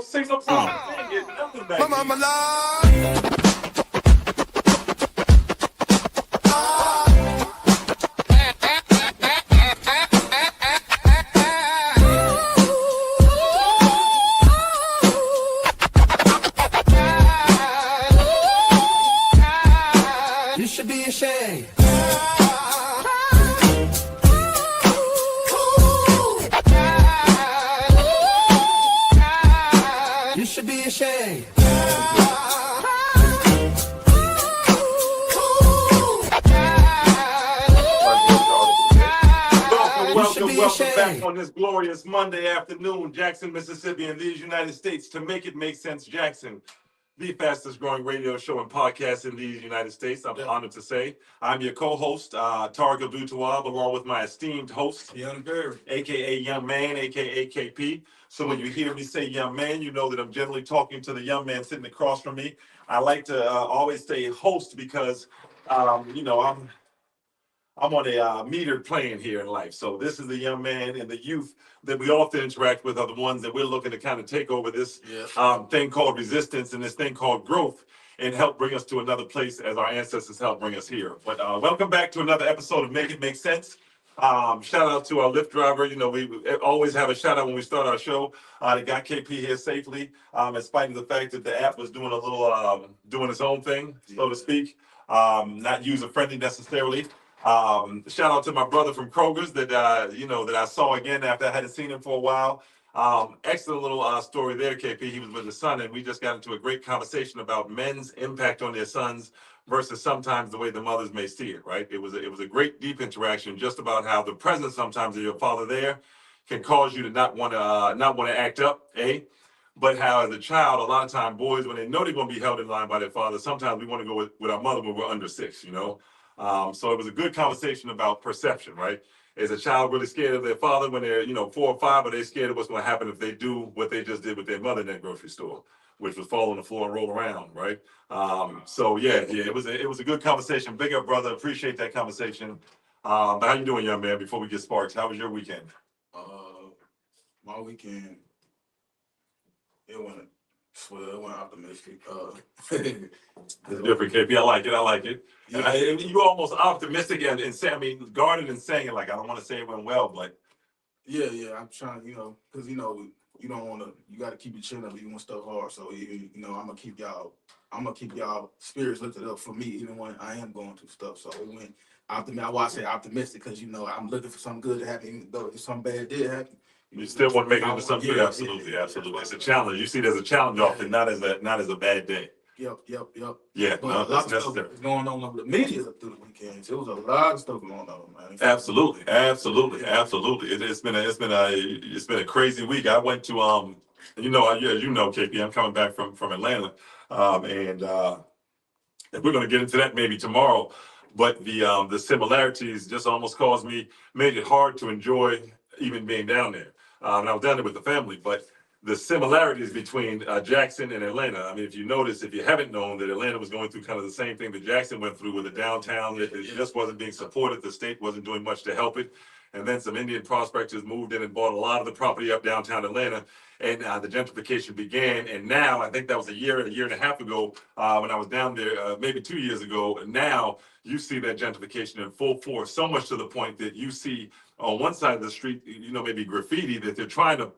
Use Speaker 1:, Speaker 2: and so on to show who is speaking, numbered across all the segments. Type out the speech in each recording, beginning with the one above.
Speaker 1: sing some song. Dang it, nothing back.
Speaker 2: Mama love. You should be ashamed. You should be ashamed.
Speaker 1: Welcome back on this glorious Monday afternoon, Jackson, Mississippi, and these United States. To make it make sense, Jackson, the fastest growing radio show and podcast in these United States. I'm honored to say I'm your co-host, Tarek Abdul-Tawwab, along with my esteemed host,
Speaker 3: Young Barry,
Speaker 1: aka Young Man, aka KP. So when you hear me say Young Man, you know that I'm generally talking to the young man sitting across from me. I like to always say host because, I'm on a metered plane here in life. So this is the young man and the youth that we often interact with are the ones that we're looking to kind of take over this thing called resistance and this thing called growth and help bring us to another place as our ancestors helped bring us here. But welcome back to another episode of Make It Make Sense. Shout out to our Lyft driver. You know, we always have a shout out when we start our show. That got KP here safely, in spite of the fact that the app was doing a little, doing its own thing, so to speak. Not user friendly necessarily. Shout out to my brother from Kroger's that that I saw again after I hadn't seen him for a while. Excellent little story there, KP. He was with his son, and we just got into a great conversation about men's impact on their sons versus sometimes the way the mothers may see it. Right? It was a great deep interaction just about how the presence sometimes of your father there can cause you to not want to act up. But how as a child, a lot of times boys, when they know they're going to be held in line by their father, sometimes we want to go with our mother when we're under 6. So it was a good conversation about perception, right? Is a child really scared of their father when they're, 4 or 5, or they scared of what's going to happen if they do what they just did with their mother in that grocery store, which was fall on the floor and roll around, right? It was a good conversation. Big up, brother. Appreciate that conversation. But how you doing, young man? Before we get sparked, how was your weekend?
Speaker 3: My weekend, it went optimistic.
Speaker 1: It's different, KP. I like it. Yeah. And you almost optimistic and say, guarded and saying it like, I don't want to say it went well, but.
Speaker 3: Yeah, I'm trying, because, you don't want to, you got to keep your chin up even when stuff hard. So, I'm going to keep y'all spirits lifted up for me, even when I am going through stuff. So it went optimistic. Why I say optimistic, because, I'm looking for something good to happen, even though if something bad did happen.
Speaker 1: You still want to make it into something good? Absolutely. It's a challenge. You see it as a challenge often, not as a bad day.
Speaker 3: Yep.
Speaker 1: Yeah,
Speaker 3: but
Speaker 1: that's necessary.
Speaker 3: Stuff going on over the media through the weekends. There was a lot of stuff going on, man.
Speaker 1: Absolutely. It's been a crazy week. I went to KP. I'm coming back from Atlanta, and we're going to get into that maybe tomorrow. But the similarities just almost made it hard to enjoy even being down there. And I was down there with the family, but the similarities between Jackson and Atlanta. If you notice, if you haven't known that Atlanta was going through kind of the same thing that Jackson went through with the downtown, it just wasn't being supported. The state wasn't doing much to help it. And then some Indian prospectors moved in and bought a lot of the property up downtown Atlanta, and the gentrification began. And now, I think that was a year and a half ago when I was down there, maybe 2 years ago. Now you see that gentrification in full force, so much to the point that you see on one side of the street, maybe graffiti that they're trying to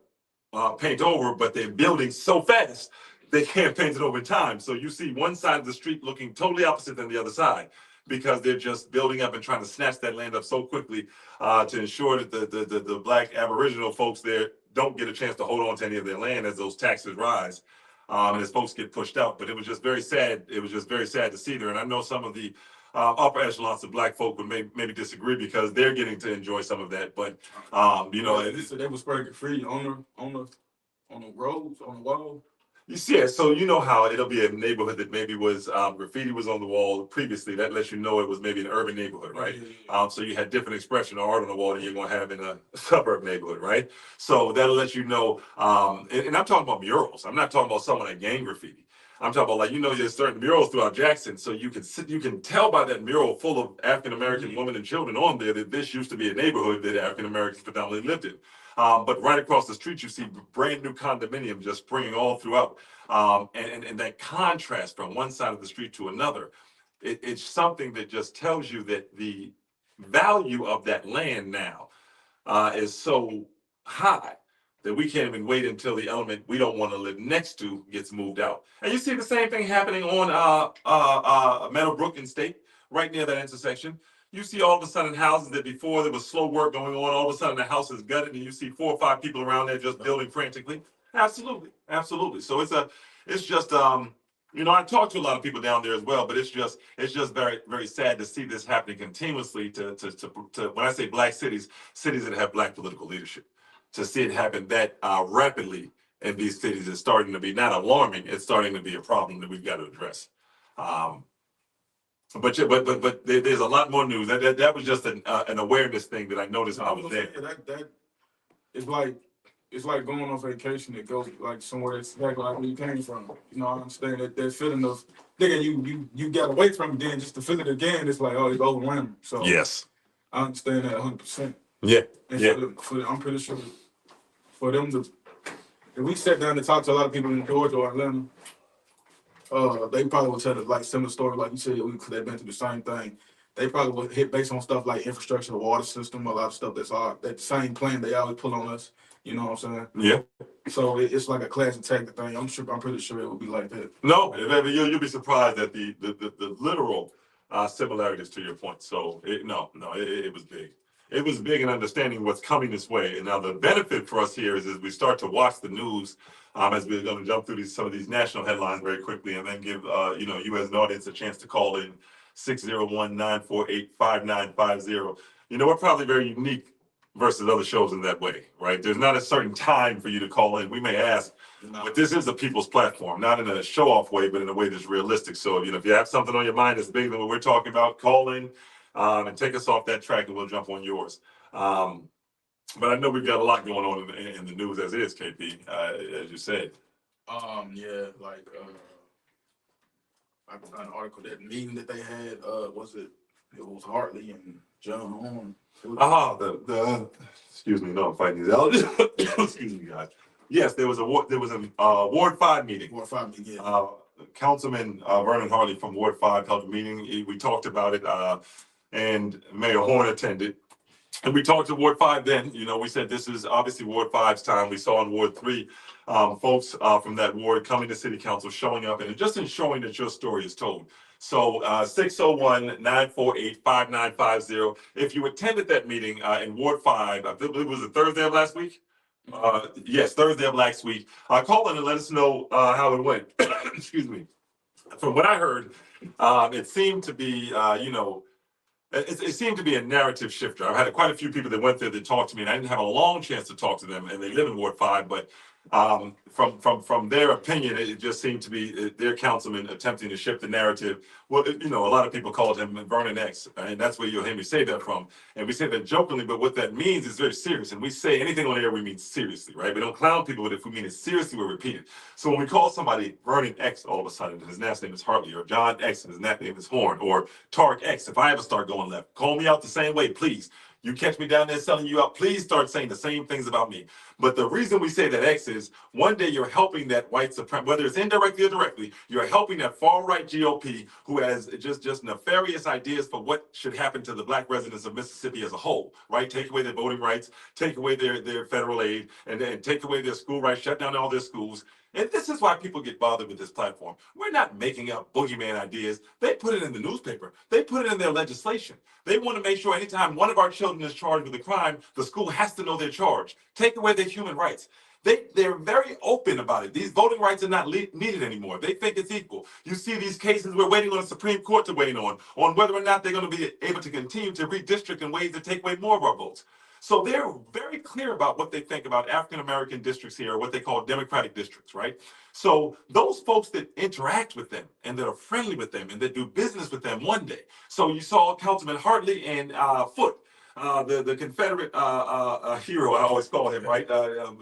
Speaker 1: paint over, but they're building so fast they can't paint it over in time. So you see one side of the street looking totally opposite than the other side, because they're just building up and trying to snatch that land up so quickly to ensure that the Black Aboriginal folks there don't get a chance to hold on to any of their land as those taxes rise and as folks get pushed out. But it was just very sad. It was just very sad to see there. And I know some of the upper echelons of Black folk would maybe disagree because they're getting to enjoy some of that. But
Speaker 3: so they were spraying graffiti on the roads, on the wall.
Speaker 1: You see it, so you know how it'll be a neighborhood that maybe was graffiti was on the wall previously. That lets you know it was maybe an urban neighborhood, right? So you had different expression of art on the wall than you're going to have in a suburb neighborhood, right? So that'll let you know. And I'm talking about murals. I'm not talking about someone that gang graffiti. I'm talking about there's certain murals throughout Jackson, so you can tell by that mural full of African American women and children on there that this used to be a neighborhood that African Americans predominantly lived in. But right across the street, you see brand new condominium just springing all throughout. And that contrast from one side of the street to another, it's something that just tells you that the value of that land now is so high that we can't even wait until the element we don't want to live next to gets moved out. And you see the same thing happening on Meadowbrook and State, right near that intersection. You see all of a sudden houses that before there was slow work going on, all of a sudden the house is gutted and you see 4 or 5 people around there just building frantically. Absolutely, absolutely. So it's just I talk to a lot of people down there as well, but it's just very, very sad to see this happening continuously to when I say black cities, cities that have black political leadership. To see it happen that rapidly in these cities is starting to be not alarming. It's starting to be a problem that we've got to address. But there's a lot more news. That was just an awareness thing that I noticed when I was there.
Speaker 3: That it's like going on vacation. It goes like somewhere that's like where you came from. You know, I understand that feeling of thinking you got away from it. Then just to feel it again, it's like, oh, it's overwhelming. So
Speaker 1: yes,
Speaker 3: I understand that 100%.
Speaker 1: Yeah,
Speaker 3: and
Speaker 1: yeah.
Speaker 3: I'm pretty sure for them to, if we sat down to talk to a lot of people in Georgia or Atlanta, they probably would tell like similar story, like you said, because they've been through the same thing. They probably would hit based on stuff like infrastructure, the water system, a lot of stuff that same plan they always pull on us. You know what I'm saying?
Speaker 1: Yeah.
Speaker 3: So it's like a class attack thing. I'm pretty sure it would be like that.
Speaker 1: No, you'll be surprised at the literal similarities to your point. So it was big. It was big in understanding what's coming this way. And now the benefit for us here is as we start to watch the news, as we're going to jump through some of these national headlines very quickly, and then give you as an audience a chance to call in 601-948-5950. We're probably very unique versus other shows in that way, right? There's not a certain time for you to call in. We may ask, but this is a people's platform, not in a show-off way, but in a way that's realistic. So, if you have something on your mind that's bigger than what we're talking about, call in and take us off that track, and we'll jump on yours. But I know we've got a lot going on in the news as is, KP, as you said.
Speaker 3: Yeah, like I found an article, that meeting that they had, it was Hartley and John Horn.
Speaker 1: Excuse me, no, I'm fighting these allergies. Excuse me, guys. Yes, there was a Ward 5 meeting.
Speaker 3: Ward 5 meeting, yeah.
Speaker 1: Councilman Vernon Hartley from Ward 5 held a meeting. We talked about it, and Mayor Horn attended. And we talked to Ward 5 then. We said this is obviously Ward 5's time. We saw in Ward 3 folks from that ward coming to City Council, showing up, and just ensuring that your story is told. So 601-948-5950. If you attended that meeting in Ward 5, I believe it was the Thursday of last week. Yes, Thursday of last week. Call in and let us know how it went. Excuse me. From what I heard, it seemed to be, it seemed to be a narrative shifter. I've had quite a few people that went there that talked to me, and I didn't have a long chance to talk to them, and they live in Ward 5, but from their opinion, it just seemed to be their councilman attempting to shift the narrative. Well, a lot of people called him Vernon X, and that's where you'll hear me say that from. And we say that jokingly, but what that means is very serious. And we say anything on air, we mean seriously, right? We don't clown people, but if we mean it seriously, we repeat it. So when we call somebody Vernon X all of a sudden, and his last name is Hartley, or John X, and his last name is Horn, or Tark X, if I ever start going left, call me out the same way, please. You catch me down there selling you out, please start saying the same things about me. But the reason we say that X is one day you're helping that white supremacy, whether it's indirectly or directly, you're helping that far-right GOP who has just nefarious ideas for what should happen to the black residents of Mississippi as a whole, right? Take away their voting rights, take away their federal aid, and then take away their school rights, shut down all their schools. And this is why people get bothered with this platform. We're not making up boogeyman ideas. They put it in the newspaper. They put it in their legislation. They want to make sure anytime one of our children is charged with a crime, the school has to know they're charged. Take away their human rights. They're very open about it. These voting rights are not needed anymore. They think it's equal. You see these cases we're waiting on the Supreme Court to weigh on whether or not they're going to be able to continue to redistrict in ways that take away more of our votes. So they're very clear about what they think about African-American districts here, or what they call Democratic districts, right? So those folks that interact with them and that are friendly with them and that do business with them one day. So you saw Councilman Hartley and Foote. the Confederate hero, I always call him, right?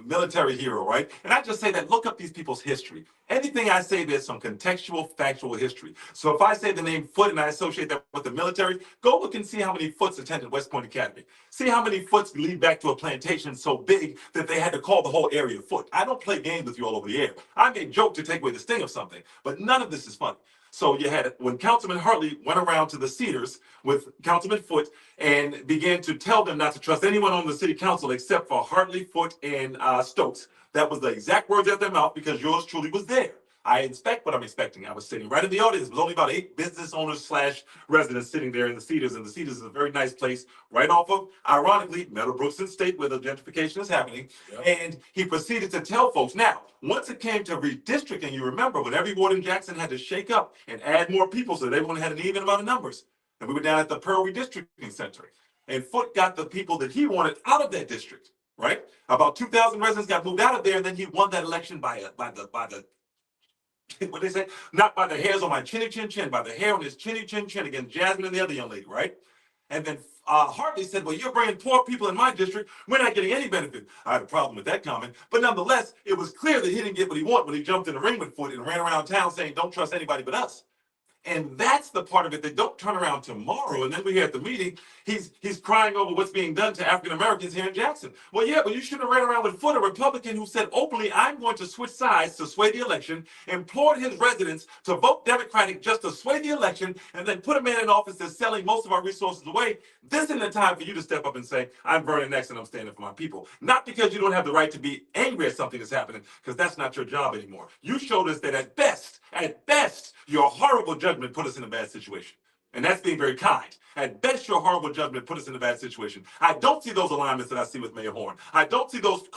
Speaker 1: Military hero, right? And I just say that look up these people's history. Anything I say, there's some contextual, factual history. So if I say the name Foote and I associate that with the military, go look and see how many Footes attended West Point Academy. See how many Footes lead back to a plantation so big that they had to call the whole area Foote. I don't play games with you all over the air. I may joke to take away the sting of something, but none of this is funny. So you had, when Councilman Hartley went around to the Cedars with Councilman Foote and began to tell them not to trust anyone on the city council except for Hartley, Foote, and Stokes. That was the exact words out their mouth because yours truly was there. I inspect what I'm expecting. I was sitting right in the audience. There was only about 8 business owners slash residents sitting there in the Cedars, and the Cedars is a very nice place right off of, ironically, Meadowbrook State where the gentrification is happening. Yep. And he proceeded to tell folks, now, once it came to redistricting, you remember when every ward in Jackson had to shake up and add more people so that everyone had an even amount of numbers. And we were down at the Pearl Redistricting Center. And Foote got the people that he wanted out of that district, right? About 2,000 residents got moved out of there, and then he won that election by the what they say, not by the hairs on my chinny chin chin, by the hair on his chinny chin chin against Jasmine and the other young lady, right? And then Hartley said, well, you're bringing poor people in my district. We're not getting any benefit. I had a problem with that comment. But nonetheless, it was clear that he didn't get what he wanted when he jumped in the ring with Foote and ran around town saying, don't trust anybody but us. And that's the part of it that don't turn around tomorrow. And then we hear at the meeting, he's crying over what's being done to African Americans here in Jackson. Well, yeah, but you shouldn't have ran around with Foote, a Republican who said openly, I'm going to switch sides to sway the election, implored his residents to vote Democratic just to sway the election, and then put a man in office that's selling most of our resources away. This isn't the time for you to step up and say, I'm burning next and I'm standing for my people. Not because you don't have the right to be angry at something that's happening, because that's not your job anymore. You showed us that at best, your horrible judgment put us in a bad situation. And that's being very kind. At best, your horrible judgment put us in a bad situation. I don't see those alignments that I see with Mayor Horn. I don't see those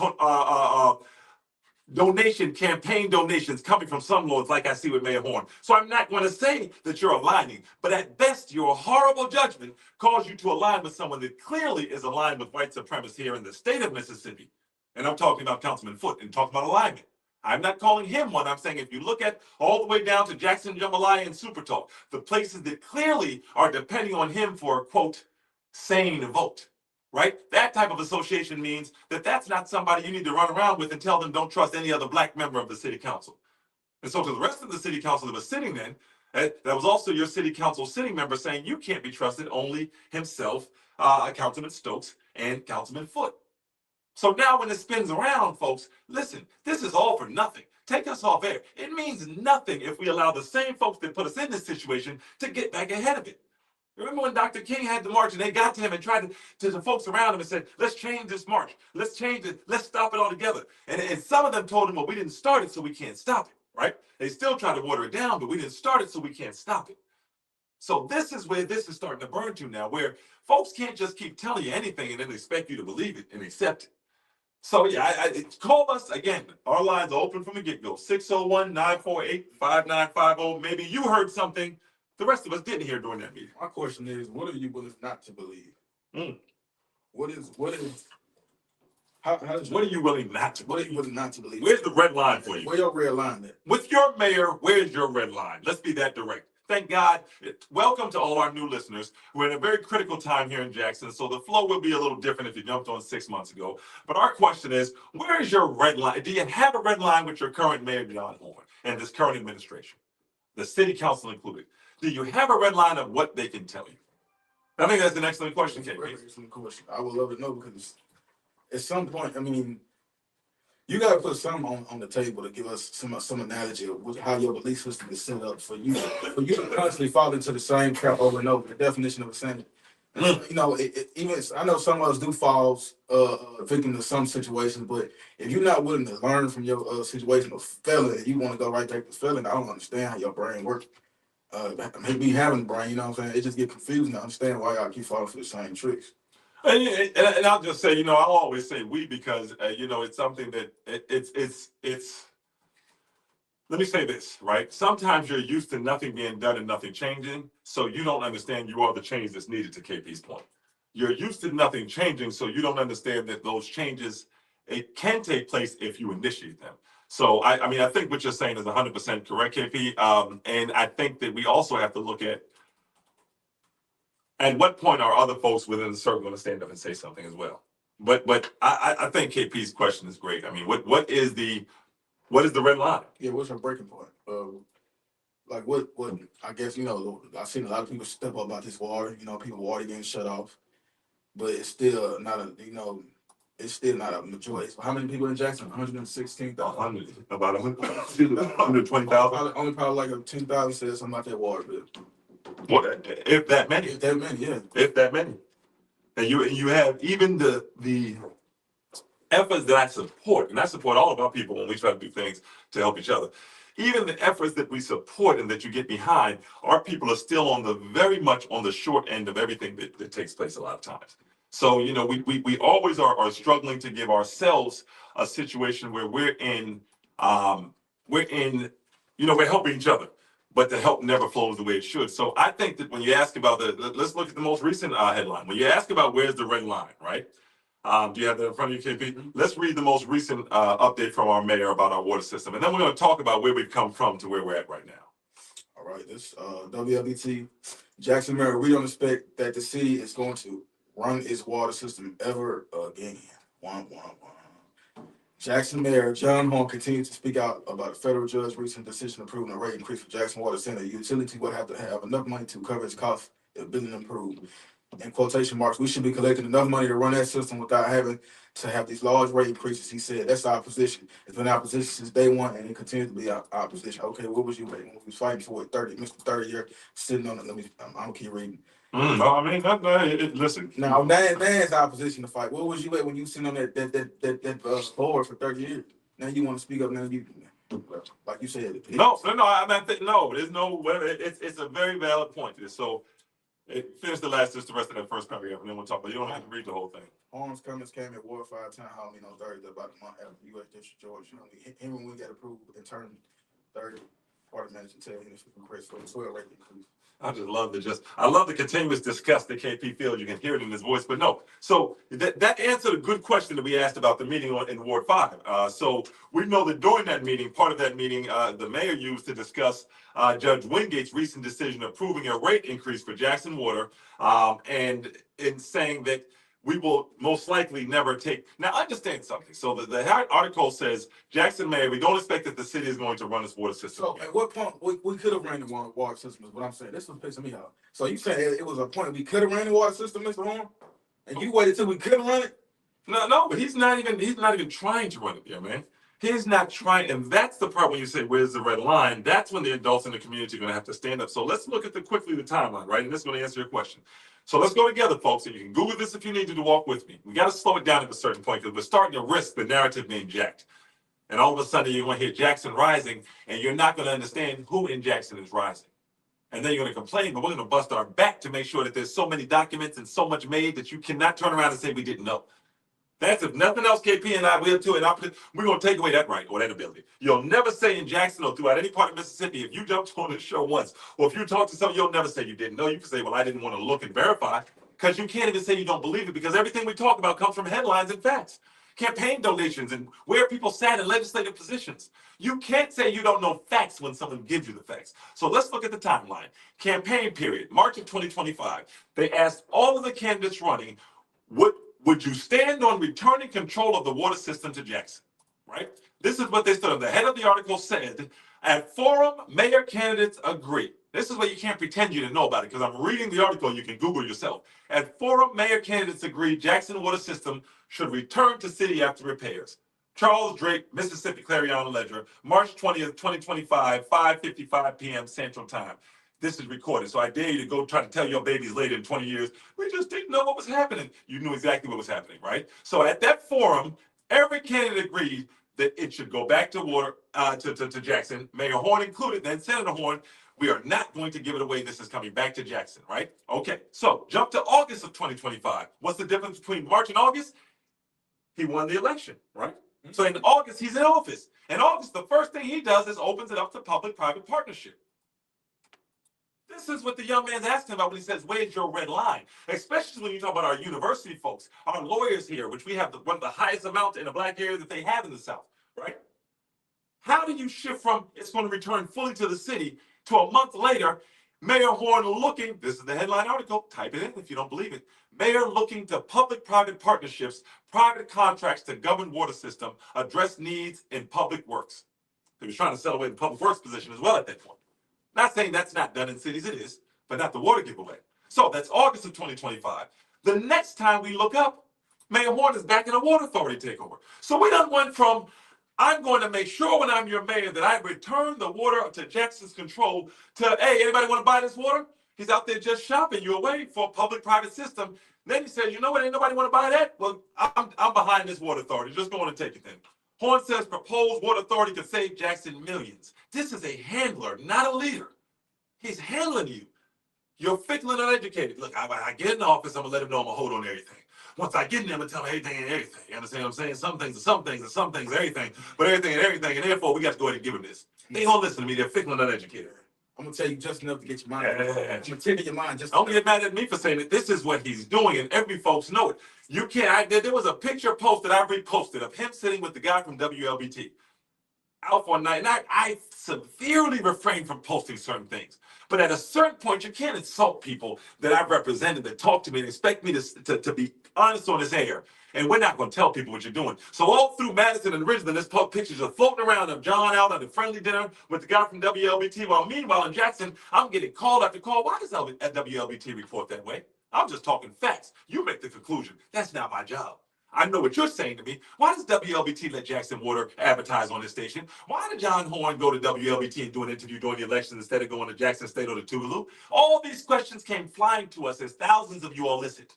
Speaker 1: campaign donations coming from some lords like I see with Mayor Horn. So I'm not going to say that you're aligning, but at best, your horrible judgment caused you to align with someone that clearly is aligned with white supremacists here in the state of Mississippi. And I'm talking about Councilman Foote and talking about alignment. I'm not calling him one. I'm saying if you look at all the way down to Jackson, Jambalaya, and Super Talk, the places that clearly are depending on him for a, quote, sane vote, right? That type of association means that that's not somebody you need to run around with and tell them don't trust any other black member of the city council. And so to the rest of the city council that was sitting then, that was also your city council sitting member saying you can't be trusted, only himself, Councilman Stokes, and Councilman Foote. So now when it spins around, folks, listen, this is all for nothing. Take us off air. It means nothing if we allow the same folks that put us in this situation to get back ahead of it. Remember when Dr. King had the march and they got to him and tried to the folks around him and said, let's change this march. Let's change it. Let's stop it altogether. And some of them told him, well, we didn't start it, so we can't stop it, right? They still tried to water it down, but we didn't start it, so we can't stop it. So this is where this is starting to burn to now, where folks can't just keep telling you anything and then expect you to believe it and accept it. So yeah, call us again. Our lines are open from the get-go. 601-948-5950. Maybe you heard something the rest of us didn't hear during that meeting.
Speaker 3: My question is, what are you willing not to believe? What are
Speaker 1: you willing not to believe?
Speaker 3: What are you willing not to believe?
Speaker 1: Where's the red line for you?
Speaker 3: Where's your red line at?
Speaker 1: With your mayor, where's your red line? Let's be that direct. Thank God. Welcome to all our new listeners. We're in a very critical time here in Jackson, so the flow will be a little different if you jumped on 6 months ago. But our question is, where is your red line? Do you have a red line with your current mayor, John Horn, and this current administration, the city council included? Do you have a red line of what they can tell you? I think that's an excellent question, KP.
Speaker 3: Excellent question. I would love to know because at some point, I mean, you got to put something on the table to give us some analogy of how your belief system is set up for you to constantly fall into the same trap over and over. The definition of insanity. You know, even I know some of us do fall victim to some situations, but if you're not willing to learn from your situation of failing, you want to go right back to failing. I don't understand how your brain works. Maybe having a brain, you know what I'm saying? It just get confusing. I understand why y'all keep falling for the same tricks.
Speaker 1: And I'll just say, you know, I'll always say we because, you know, it's something that it's, let me say this, right? Sometimes you're used to nothing being done and nothing changing, so you don't understand you are the change that's needed to KP's point. You're used to nothing changing, so you don't understand that those changes, it can take place if you initiate them. So, I mean, I think what you're saying is 100% correct, KP. And I think that we also have to look at At what point are other folks within the circle going to stand up and say something as well? But I think KP's question is great. I mean, what is the red line?
Speaker 3: Yeah, what's your breaking point? Like what I guess, I've seen a lot of people step up about this water, people water getting shut off, but it's still not it's still not a majority. So how many people in Jackson? 116,000.
Speaker 1: 100, about 120,000.
Speaker 3: Only probably like 10,000 said something about that water bill.
Speaker 1: What if that many?
Speaker 3: If that many, yeah.
Speaker 1: If that many, and you have even the efforts that I support, and I support all of our people when we try to do things to help each other. Even the efforts that we support and that you get behind, our people are still very much on the short end of everything that takes place a lot of times. So, we always are struggling to give ourselves a situation where we're helping each other, but the help never flows the way it should. So I think that when you ask about let's look at the most recent headline. When you ask about where's the red line, right? Do you have that in front of you, KP? Mm-hmm. Let's read the most recent update from our mayor about our water system. And then we're going to talk about where we've come from to where we're at right now.
Speaker 3: All right, this WLBT. Jackson Mayor, we don't expect that the city is going to run its water system ever again. Jackson Mayor John Horn continued to speak out about a federal judge's recent decision approving a rate increase for Jackson Water, saying the utility would have to have enough money to cover its costs if billing improved. In quotation marks, we should be collecting enough money to run that system without having to have these large rate increases. He said, that's our position. It's been our position since day one, and it continues to be our position. Okay, what was you waiting? We was fighting for it, Mr. 30 year, sitting on it. I'm going to keep reading.
Speaker 1: No, I mean, listen.
Speaker 3: Now, that's our position to fight. What was you at when you sitting on that board for 30 years? Now you want to speak up, now you, like you said.
Speaker 1: No, there's no, it's a very valid point. So, finish the rest of that first paragraph, and then we'll talk about it. You don't have to read the whole thing.
Speaker 3: Horn's comments came at Ward 5 Town Hall meeting on Thursday about a month after U.S. District George. Him and we got approved in turn 30 part of management tell him this request for the soil rate increase. I love the continuous disgust that KP feels. You can hear it in his voice, but no. So that answered a good question that we asked about the meeting in Ward 5. So we know that during that meeting, part of that meeting, the mayor used to discuss Judge Wingate's recent decision approving a rate increase for Jackson Water, and in saying that we will most likely never take. Now, understand something. So the article says, Jackson Mayor, we don't expect that the city is going to run its water system. So at what point, we could have ran the water system is what I'm saying. This was pissing me off. So you saying it was a point we could have ran the water system, Mr. Horn? And you waited till we couldn't run it?
Speaker 1: No, but he's not even trying to run it there, man. He's not trying, and that's the part when you say, where's the red line? That's when the adults in the community are going to have to stand up. So let's look at quickly the timeline, right? And this is going to answer your question. So let's go together, folks, and you can Google this if you need to walk with me. We got to slow it down at a certain point because we're starting to risk the narrative being jacked. And all of a sudden, you're going to hear Jackson rising, and you're not going to understand who in Jackson is rising. And then you're going to complain, but we're going to bust our back to make sure that there's so many documents and so much made that you cannot turn around and say we didn't know. That's if nothing else, KP and I will too, and we're going to take away that right or that ability. You'll never say in Jackson or throughout any part of Mississippi, if you jumped on this show once, or if you talk to someone, you'll never say you didn't know. You can say, well, I didn't want to look and verify, because you can't even say you don't believe it, because everything we talk about comes from headlines and facts. Campaign donations and where people sat in legislative positions. You can't say you don't know facts when someone gives you the facts. So let's look at the timeline. Campaign period, March of 2025. They asked all of the candidates running, would you stand on returning control of the water system to Jackson, right? This is what they stood on. The head of the article said, at forum, mayor candidates agree. This is where you can't pretend you didn't know about it, because I'm reading the article, you can Google yourself. At forum, mayor candidates agree Jackson water system should return to city after repairs. Charles Drake, Mississippi Clarion Ledger, March 20th, 2025, 5:55 p.m. Central Time. This is recorded, so I dare you to go try to tell your babies later in 20 years, we just didn't know what was happening. You knew exactly what was happening, right? So at that forum, every candidate agreed that it should go back to water, to Jackson, Mayor Horn included, then Senator Horn. We are not going to give it away. This is coming back to Jackson, right? Okay, so jump to August of 2025. What's the difference between March and August? He won the election, right? Mm-hmm. So in August, he's in office. In August, the first thing he does is opens it up to public-private partnership. This is what the young man's asking about when he says, where's your red line? Especially when you talk about our university folks, our lawyers here, which we have one of the highest amount in the black area that they have in the South, right? How do you shift from it's going to return fully to the city to a month later, Mayor Horn looking, this is the headline article, type it in if you don't believe it. Mayor looking to public-private partnerships, private contracts to govern water system, address needs in public works. He was trying to sell away the public works position as well at that point. Not saying that's not done in cities, it is, but not the water giveaway. So that's August of 2025. The next time we look up, Mayor Horn is back in a water authority takeover. So we done went from, I'm going to make sure when I'm your mayor that I return the water to Jackson's control to, hey, anybody want to buy this water? He's out there just shopping you away for a public-private system. Then he says, you know what, ain't nobody want to buy that? Well, I'm behind this water authority. Just going to take it then. Horn says proposed water authority could save Jackson millions. This is a handler, not a leader. He's handling you. You're fickle and uneducated. Look, I get in the office, I'm going to let him know I'm going to hold on to everything. Once I get in there, I'm going to tell him everything and everything. You understand what I'm saying? Some things are some things and some things are everything. But everything and everything, and therefore we got to go ahead and give him this. They don't listen to me. They're fickle and uneducated.
Speaker 3: I'm going to tell you just enough to get your mind.
Speaker 1: Yeah.
Speaker 3: I'm going to tell you your mind just
Speaker 1: Don't get mad at me for saying it. This is what he's doing, and every folks know it. You can't. There was a picture post that I reposted of him sitting with the guy from WLBT out one night, and I severely refrain from posting certain things. But at a certain point, you can't insult people that I've represented that talk to me and expect me to be honest on this air. And we're not going to tell people what you're doing. So all through Madison and Richmond, there's pictures are floating around of John out at a friendly dinner with the guy from WLBT. While meanwhile in Jackson, I'm getting call after call. Why does WLBT report that way? I'm just talking facts. You make the conclusion. That's not my job. I know what you're saying to me. Why does WLBT let Jackson Water advertise on this station? Why did John Horn go to WLBT and do an interview during the election instead of going to Jackson State or to Tougaloo? All these questions came flying to us as thousands of you all listened.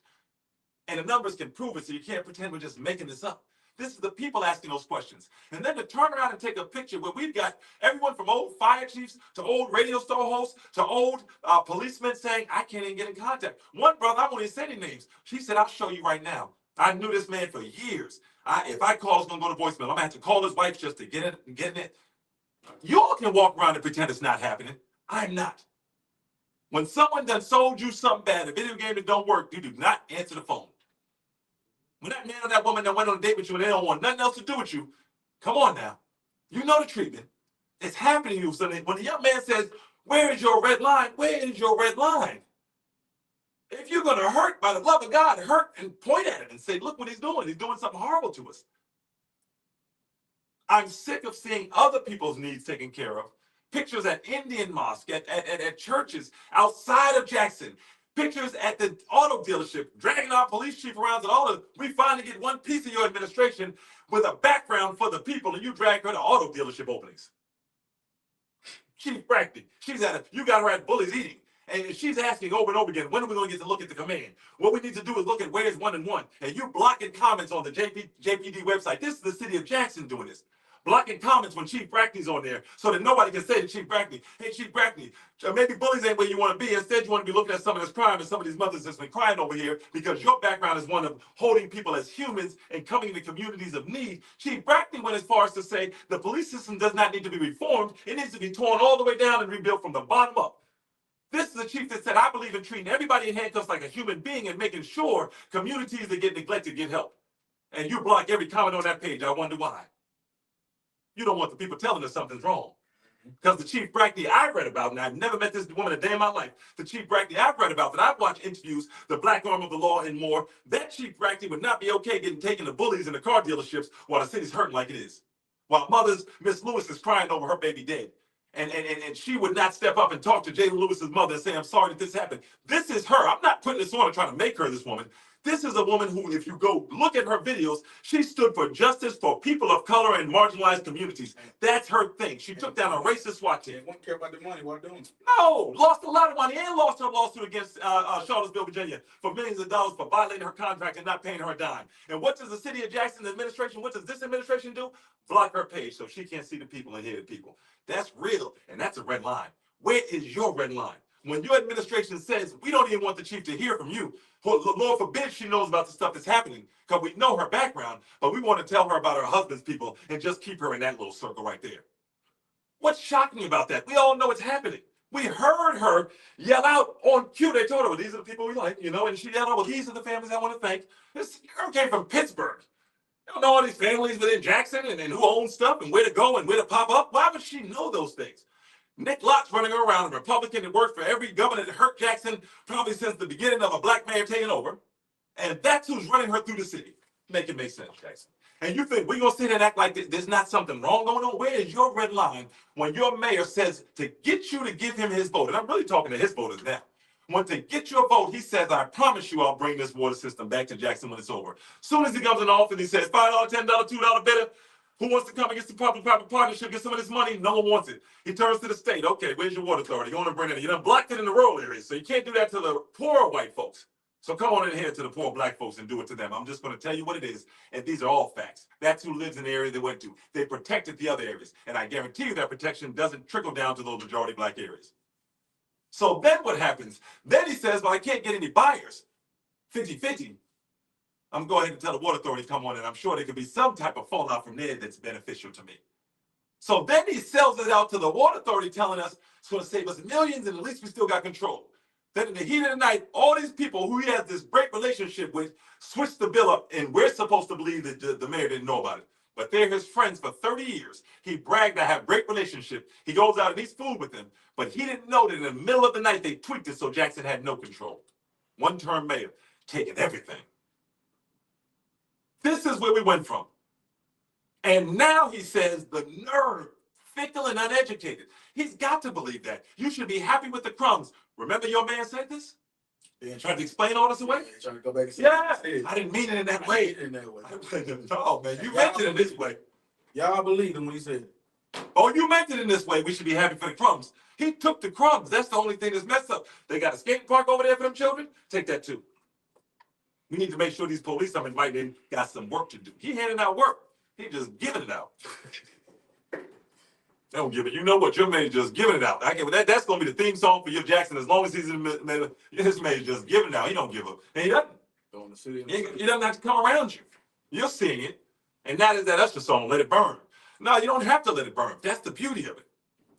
Speaker 1: And the numbers can prove it, so you can't pretend we're just making this up. This is the people asking those questions. And then to turn around and take a picture where we've got everyone from old fire chiefs to old radio star hosts to old policemen saying, I can't even get in contact. One brother, I won't even say any names. She said, I'll show you right now. I knew this man for years. If I call, it's going to go to voicemail. I'm going to have to call his wife just to get it. Y'all can walk around and pretend it's not happening. I'm not. When someone done sold you something bad, a video game that don't work, you do not answer the phone. When that man or that woman that went on a date with you and they don't want nothing else to do with you, come on now. You know the treatment. It's happening to you. So when the young man says, where is your red line? Where is your red line? If you're going to hurt, by the love of God, hurt and point at it and say, look what he's doing. He's doing something horrible to us. I'm sick of seeing other people's needs taken care of. Pictures at Indian Mosque, at churches outside of Jackson. Pictures at the auto dealership, dragging our police chief around and all of. We finally get one piece of your administration with a background for the people, and you drag her to auto dealership openings. Chief Brackney, you got her at Bully's Eating. And she's asking over and over again, when are we going to get to look at the command? What we need to do is look at where's 1 and 1. And you're blocking comments on the JPD website. This is the city of Jackson doing this. Blocking comments when Chief Brackney's on there so that nobody can say to Chief Brackney, hey, Chief Brackney, maybe Bullies ain't where you want to be. Instead, you want to be looking at some of this crime and some of these mothers that's been crying over here because your background is one of holding people as humans and coming into communities of need. Chief Brackney went as far as to say the police system does not need to be reformed. It needs to be torn all the way down and rebuilt from the bottom up. This is a chief that said, I believe in treating everybody in handcuffs like a human being and making sure communities that get neglected get help. And you block every comment on that page. I wonder why. You don't want the people telling us something's wrong. Because the Chief Brackney I read about, and I've never met this woman a day in my life, the Chief Brackney I've read about, that I've watched interviews, the black arm of the law and more, that Chief Brackney would not be okay getting taken to Bullies in the car dealerships while the city's hurting like it is. While mothers, Miss Lewis is crying over her baby dead. And she would not step up and talk to Jay Lewis's mother and say, I'm sorry that this happened. This is her. I'm not putting this on and trying to make her this woman. This is a woman who, if you go look at her videos, she stood for justice for people of color and marginalized communities. That's her thing. She took down a racist SWAT team.
Speaker 3: Won't care about the money while doing it.
Speaker 1: No, lost a lot of money and lost her lawsuit against Charlottesville, Virginia for millions of dollars for violating her contract and not paying her a dime. And what does the city of Jackson administration, what does this administration do? Block her page so she can't see the people and hear the people. That's real, and that's a red line. Where is your red line? When your administration says, we don't even want the chief to hear from you, Lord forbid she knows about the stuff that's happening, because we know her background, but we want to tell her about her husband's people and just keep her in that little circle right there. What's shocking about that? We all know it's happening. We heard her yell out on cue. They told her, well, these are the people we like, and she yelled out, well, these are the families I want to thank. This girl came from Pittsburgh. You don't know all these families within Jackson and who owns stuff and where to go and where to pop up. Why would she know those things? Nick Lott's running around, a Republican that worked for every governor that hurt Jackson probably since the beginning of a black mayor taking over. And that's who's running her through the city. Make it make sense, Jackson. And you think we're going to sit here and act like there's not something wrong going on? Where is your red line when your mayor says to get you to give him his vote? And I'm really talking to his voters now. When to get your vote, he says, I promise you I'll bring this water system back to Jackson when it's over. Soon as he comes in office, he says, $5, $10, $2 bidder. Who wants to come against the public-private partnership, get some of this money? No one wants it. He turns to the state. Okay, where's your water authority? You want to bring it in. You done blocked it in the rural areas, so you can't do that to the poorer white folks. So come on in here to the poor black folks and do it to them. I'm just going to tell you what it is, and these are all facts. That's who lives in the area they went to. They protected the other areas, and I guarantee you that protection doesn't trickle down to those majority black areas. So then what happens? Then he says, well, I can't get any buyers. 50-50. I'm going to go ahead and tell the water authority to come on in. I'm sure there could be some type of fallout from there that's beneficial to me. So then he sells it out to the water authority telling us it's going to save us millions and at least we still got control. Then in the heat of the night, all these people who he has this great relationship with switch the bill up, and we're supposed to believe that the mayor didn't know about it. But they're his friends for 30 years. He bragged, I have great relationship. He goes out and eats food with them. But he didn't know that in the middle of the night, they tweaked it so Jackson had no control. One-term mayor, taking everything. This is where we went from. And now he says the nerve, fickle and uneducated. He's got to believe that. You should be happy with the crumbs. Remember your man said this? Tried to explain all this away?
Speaker 3: Trying to go back and say,
Speaker 1: yeah, I didn't mean it in that way. No, man, you meant it in this way.
Speaker 3: Y'all believed him when he said it.
Speaker 1: Oh, you meant it in this way. We should be happy for the crumbs. He took the crumbs. That's the only thing that's messed up. They got a skating park over there for them children. Take that too. We need to make sure these police I'm inviting got some work to do. He handing out work. He just giving it out. They don't give it. You know what? Your man just giving it out. I get that. That's going to be the theme song for your Jackson as long as he's in the middle. His man just giving it out. He don't give up. And he doesn't. He doesn't have to come around you. You're seeing it. And that is that Usher song, Let It Burn. No, you don't have to let it burn. That's the beauty of it.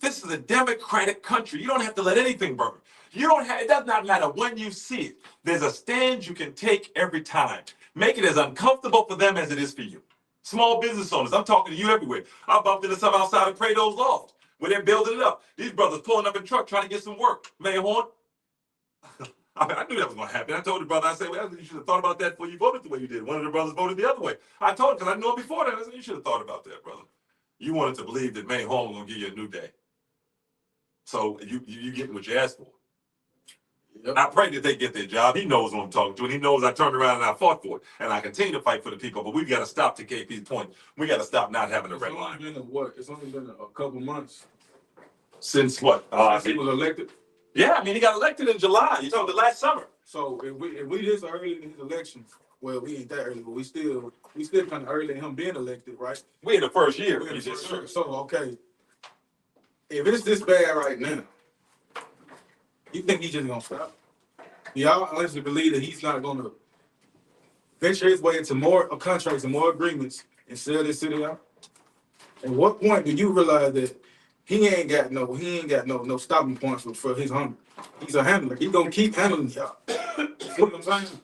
Speaker 1: This is a democratic country. You don't have to let anything burn. You don't have, it does not matter when you see it. There's a stand you can take every time. Make it as uncomfortable for them as it is for you. Small business owners, I'm talking to you everywhere. I bumped into some outside of Prado's loft where they're building it up. These brothers pulling up in truck trying to get some work. Mayor Horn, I knew that was going to happen. I told the brother, I said, well, you should have thought about that before you voted the way you did. One of the brothers voted the other way. I told him because I knew him before that. I said, you should have thought about that, brother. You wanted to believe that Mayor Horn was going to give you a new day. So you getting what you asked for. Yep. I pray that they get their job. He knows what I'm talking to, and he knows I turned around and I fought for it. And I continue to fight for the people, but we've got to stop, to KP's point. We got to stop not having a red line.
Speaker 3: It's only been a couple months.
Speaker 1: Since what?
Speaker 3: Since he was elected?
Speaker 1: Yeah, I mean, he got elected in July. You talking the last summer.
Speaker 3: So if we this early in his election, well, we ain't that early, but we still kind of early in him being elected, right?
Speaker 1: We in the first year.
Speaker 3: So, okay, if it's this bad right now, you think he's just gonna stop? Y'all honestly believe that he's not gonna venture his way into more contracts and more agreements and sell this city out? At what point do you realize that he ain't got no stopping points for his hunger? He's a handler. He's gonna keep handling y'all. You see what I'm saying?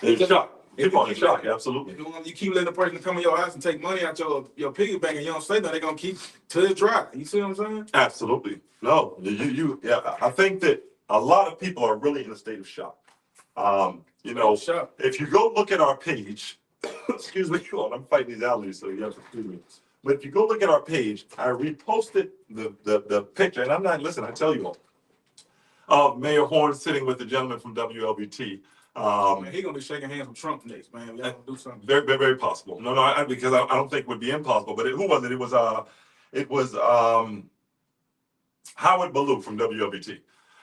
Speaker 1: It's shock. People are shocked, absolutely.
Speaker 3: You keep letting the person come in your house and take money out your piggy bank and you don't say nothing, they're gonna keep till it's dry. You see what I'm saying?
Speaker 1: Absolutely. No, yeah, I think that a lot of people are really in a state of shock. If you go look at our page, excuse me, I'm fighting these allergies, so you have to excuse me. But if you go look at our page, I reposted the picture, and I'm not, listen, I tell you all, of Mayor Horn sitting with the gentleman from WLBT.
Speaker 3: Man, he gonna be shaking hands with Trump next, man. Y'all gonna do something.
Speaker 1: Very, very, very possible. No, because I don't think it would be impossible. But who was it? It was Howard Ballou from WLBT,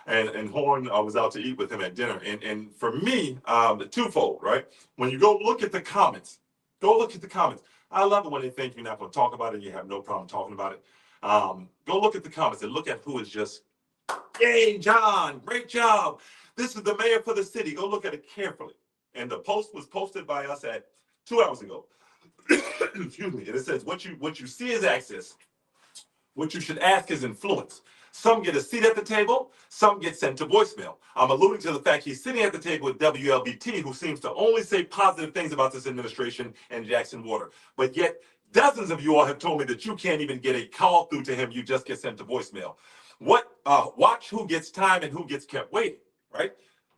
Speaker 1: and Horn was out to eat with him at dinner. And for me, the twofold, right? When you go look at the comments, I love it when they think you're not going to talk about it. You have no problem talking about it. Go look at the comments and look at who is just, yay, John, great job. This is the mayor for the city. Go look at it carefully. And the post was posted by us at 2 hours ago. Excuse me. And it says, what you see is access. What you should ask is influence. Some get a seat at the table. Some get sent to voicemail. I'm alluding to the fact he's sitting at the table with WLBT, who seems to only say positive things about this administration and Jackson Water. But yet, Dozens of you all have told me that you can't even get a call through to him. You just get sent to voicemail. Watch who gets time and who gets kept waiting, right?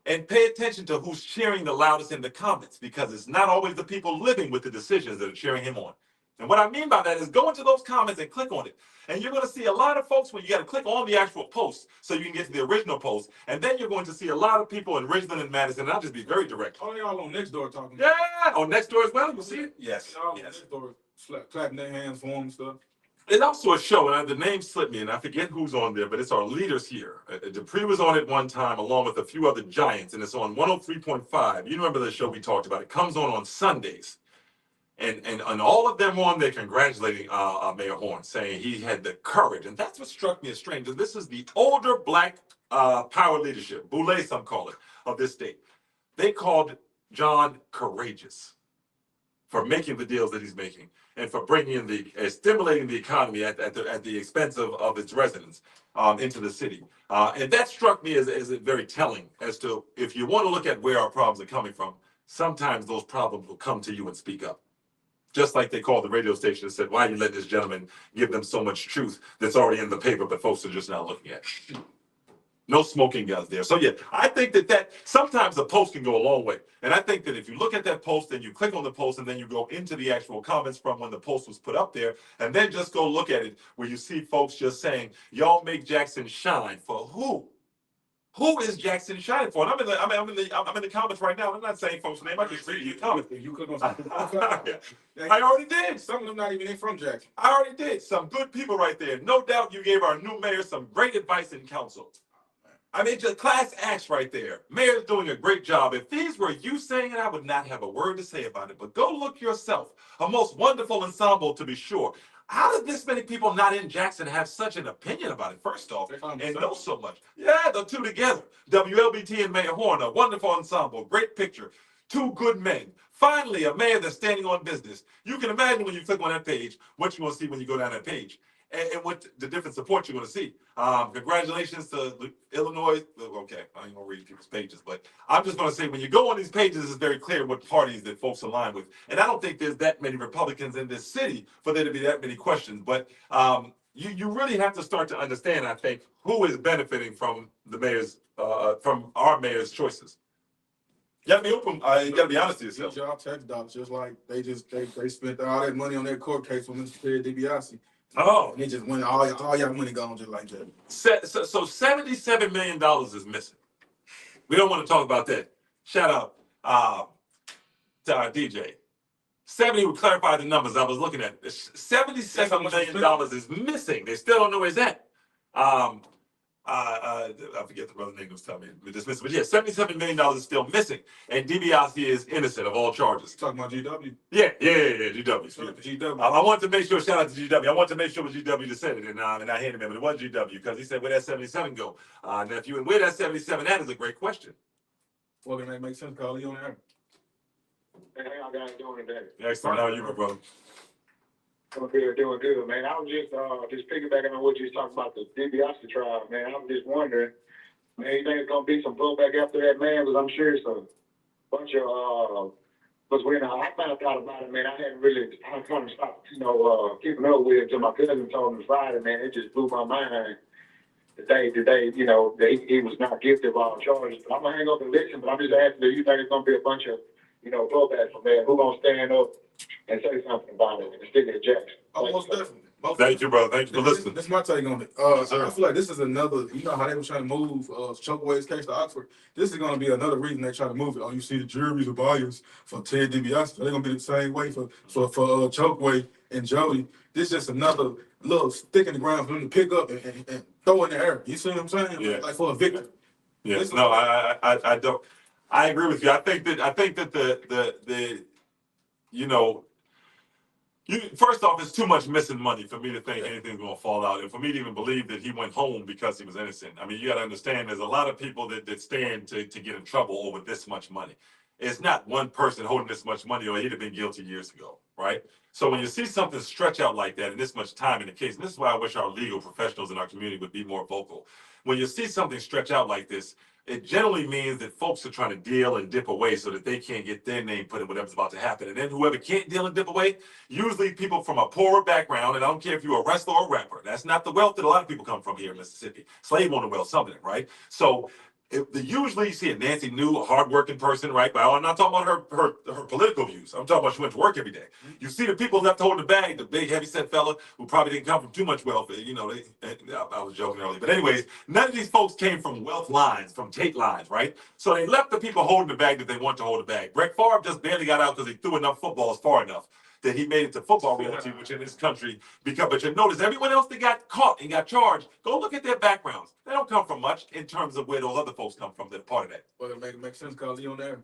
Speaker 1: And pay attention to who's cheering the loudest in the comments, because it's not always the people living with the decisions that are cheering him on. And what I mean by that is go into those comments and click on it. And you're going to see a lot of folks when you got to click on the actual post so you can get to the original post. And then you're going to see a lot of people in Richmond and Madison. And I'll just be very direct.
Speaker 3: Oh, y'all on Nextdoor talking.
Speaker 1: Yeah, on Nextdoor as well. You see it? Yes.
Speaker 3: Y'all on
Speaker 1: Yes.
Speaker 3: Nextdoor clapping their hands for him and stuff.
Speaker 1: It's also a show, and the name slipped me, and I forget who's on there, but it's our leaders here. Dupree was on it one time, along with a few other giants, and it's on 103.5. You remember the show we talked about? It comes on Sundays, and all of them were on there congratulating Mayor Horn, saying he had the courage, and that's what struck me as strange. This is the older black power leadership, Boulay, some call it, of this state. They called John courageous for making the deals that he's making, and for bringing in stimulating the economy at the expense of its residents into the city. And that struck me as very telling as to, if you want to look at where our problems are coming from, sometimes those problems will come to you and speak up. Just like they called the radio station and said, why are you letting this gentleman give them so much truth that's already in the paper, but folks are just not looking at it. No smoking guns there. So yeah, I think that sometimes a post can go a long way. And I think that if you look at that post and you click on the post and then you go into the actual comments from when the post was put up there, and then just go look at it, where you see folks just saying, y'all make Jackson shine. For who? Who is Jackson shining for? And I'm in the comments right now. I'm not saying folks' name. I just read your comments.
Speaker 3: You click on something.
Speaker 1: I already did.
Speaker 3: Some of them not even in from Jackson.
Speaker 1: I already did. Some good people right there. No doubt you gave our new mayor some great advice and counsel. I mean, just class acts right there. Mayor's doing a great job. If these were you saying it, I would not have a word to say about it. But go look yourself. A most wonderful ensemble, to be sure. How did this many people not in Jackson have such an opinion about it, first off, and know so much? Yeah, the two together. WLBT and Mayor Horn, a wonderful ensemble, great picture. Two good men. Finally, a mayor that's standing on business. You can imagine when you click on that page, what you're going to see when you go down that page. And what the different support you're going to see. Congratulations to Illinois. Okay, I ain't going to read people's pages, but I'm just going to say, when you go on these pages, it's very clear what parties that folks align with. And I don't think there's that many Republicans in this city for there to be that many questions. But you really have to start to understand, I think, who is benefiting from the mayor's, from our mayor's choices. You gotta be open. You gotta be honest to yourself.
Speaker 3: Y'all tax dollars, just like they spent all that money on that court case with Mr. Ted DiBiase.
Speaker 1: Oh,
Speaker 3: and it just went all y'all money gone just like that.
Speaker 1: So $77 million is missing. We don't want to talk about that. Shout out to our DJ. 70 would clarify the numbers I was looking at. $77 million is missing. They still don't know where it's at. I forget the brother's name was telling me dismissed, but yeah, $77 million is still missing, and DiBiase is innocent of all charges.
Speaker 3: Talking about GW?
Speaker 1: Yeah, GW.
Speaker 3: GW.
Speaker 1: I wanted to make sure. Shout out to GW. I wanted to make sure it was GW that said it, and I handed him, but it was GW because he said, "Where that 77 go, nephew?" And where that 77 at is a great question.
Speaker 3: Well, then that makes sense. Call you on there.
Speaker 4: Hey, how y'all guys doing today?
Speaker 1: Excellent. How are you, my brother?
Speaker 4: Doing good, man. I was just piggybacking on what you was talking about, the DiBiase trial, man. I'm just wondering, man, you think it's gonna be some blowback after that, man? Because I'm sure it's a bunch of because when I found out about it, man, I kind of stopped, keeping up with it until my cousin told me Friday, man. It just blew my mind. The day, that he was not guilty of all charges. But I'm gonna hang up and listen. But I'm just asking, do you think it's gonna be a bunch of, blowback from there? Who gonna stand up and say something about it and stick it to Jackson?
Speaker 3: Most definitely.
Speaker 1: Thank you, brother. Thank you for listening.
Speaker 3: This is my take on it.
Speaker 1: Yes, sir.
Speaker 3: I feel like this is another, you know how they were trying to move Chokeway's case to Oxford? This is going to be another reason they try to move it. Oh, you see the juries are biased for Ted DiBiase. They're going to be the same way for Chokeway and Jody. This is just another little stick in the ground for them to pick up and throw in the air. You see what I'm saying?
Speaker 1: Yeah.
Speaker 3: Like for a victory.
Speaker 1: Yes. No, I don't. I agree with you. I think that the first off, it's too much missing money for me to think anything's going to fall out, and for me to even believe that he went home because he was innocent. I mean, you got to understand, there's a lot of people that stand to get in trouble over this much money. It's not one person holding this much money, or he'd have been guilty years ago, right? So when you see something stretch out like that and this much time in the case, and this is why I wish our legal professionals in our community would be more vocal. When you see something stretch out like this, it generally means that folks are trying to deal and dip away so that they can't get their name put in whatever's about to happen. And then whoever can't deal and dip away, usually people from a poorer background, and I don't care if you're a wrestler or a rapper. That's not the wealth that a lot of people come from here in Mississippi. Slave owner wealth, some of it, right? So usually you see a Nancy New, a hardworking person, right? But I'm not talking about her political views. I'm talking about she went to work every day. You see the people left holding the bag, the big heavy-set fella who probably didn't come from too much wealth. You know, I was joking earlier. But anyways, none of these folks came from wealth lines, from Tate lines, right? So they left the people holding the bag that they want to hold the bag. Brett Favre just barely got out because he threw enough footballs far enough that he made it to football royalty, which in this country, but you notice everyone else that got caught and got charged, go look at their backgrounds. They don't come from much in terms of where those other folks come from that are part of that.
Speaker 3: Well, it make sense because he on there.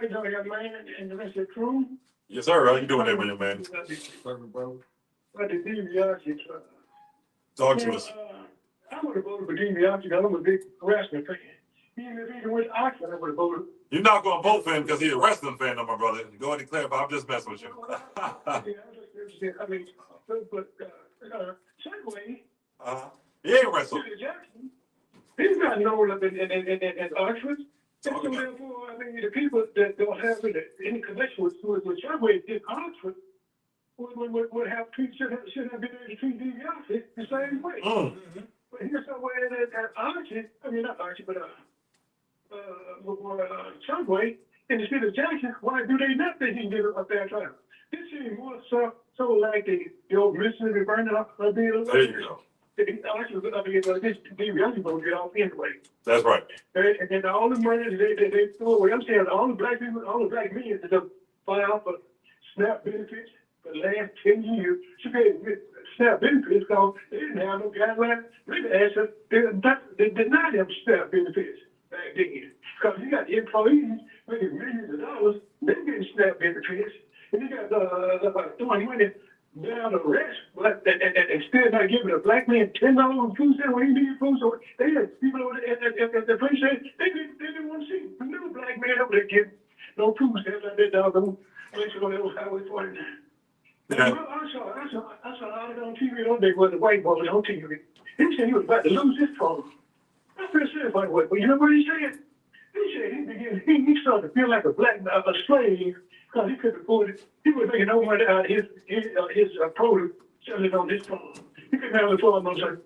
Speaker 4: Hey, young man, and the rest of the crew.
Speaker 1: Yes, sir. How you doing there, man?
Speaker 3: Perfect, bro.
Speaker 4: But the DiBiase trial.
Speaker 1: Talk to us.
Speaker 4: I would have voted for DiBiase because I'm a big wrestling fan. Even if he went to Oxford, I would have voted.
Speaker 1: You're not going to vote for him because he's a wrestling fan, though, my brother. Go ahead and clarify. I'm just messing with you.
Speaker 4: Yeah, I'm just interested. I mean, but Segway,
Speaker 1: He ain't wrestled.
Speaker 4: Peter Jackson, he's not known up in Oxford. And so therefore, I mean, the people that don't have any connection with Segway in Oxford would have should have been able to treat DiBiase the same way.
Speaker 1: Mm-hmm.
Speaker 4: But here's somewhere at Archie, I mean not Archie, but Subway in the city of Jackson, why do they not think he can get a fair trial? This seems more so like the old Mississippi burning up bill.
Speaker 1: There you go.
Speaker 4: Actually, I mean, this DiBiase gonna get off anyway.
Speaker 1: That's right.
Speaker 4: And then all the money they throw away. I'm saying all the black people, all the black men that just file for SNAP benefits for the last 10 years should pay SNAP benefits because they didn't have no guidelines. They denied them SNAP benefits back then. Because you got the employees making millions of dollars, they getting SNAP benefits. And you got throwing money down the rest, but and still not giving a black man $10 on food stamp when he needed food. So they had people over there at the place they didn't want to see no black man over there getting no food stamps like that dog. Place on Highway 49.
Speaker 1: Yeah.
Speaker 4: Well, I saw it on TV one day where the white boy was on TV. He said he was about to lose his phone. I feel sorry about what, but you know what he said? He said he started to feel like a slave because he couldn't afford it. He was making no money out of his produce selling on his phone. He couldn't have the phone on something.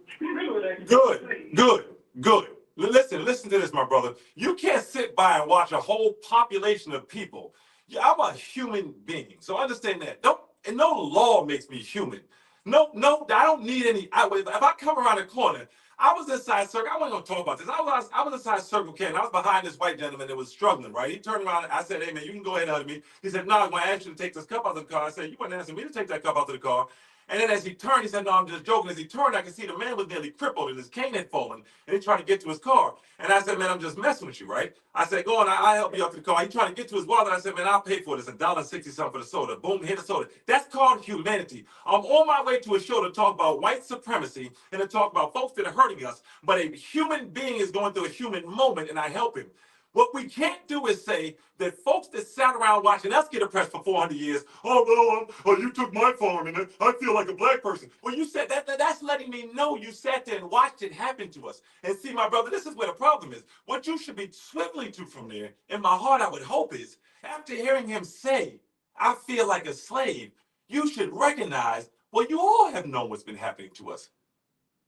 Speaker 1: Good. Listen to this, my brother. You can't sit by and watch a whole population of people. Yeah, I'm a human being, so understand that. And no law makes me human. No, I don't need any. If I come around the corner, I was inside circle. I wasn't gonna talk about this. I was inside Circle K, and I was behind this white gentleman that was struggling. Right? He turned around. And I said, "Hey man, you can go ahead and help me." He said, "No, I'm gonna ask you to take this cup out of the car." I said, "You weren't asking me to take that cup out of the car." And then as he turned, he said, "No, I'm just joking." As he turned, I could see the man was nearly crippled and his cane had fallen, and he tried to get to his car. And I said, "Man, I'm just messing with you, right?" I said, "Go on, I'll help you up to the car." He tried to get to his wallet. I said, "Man, I'll pay for it. It's $1.60 something for the soda." Boom, hit the soda. That's called humanity. I'm on my way to a show to talk about white supremacy and to talk about folks that are hurting us. But a human being is going through a human moment, and I help him. What we can't do is say that folks that sat around watching us get oppressed for 400 years, you took my farm and I feel like a black person. Well, you said that's letting me know you sat there and watched it happen to us. And see, my brother, this is where the problem is. What you should be swiveling to from there, in my heart, I would hope is, after hearing him say, I feel like a slave, you should recognize, well, you all have known what's been happening to us.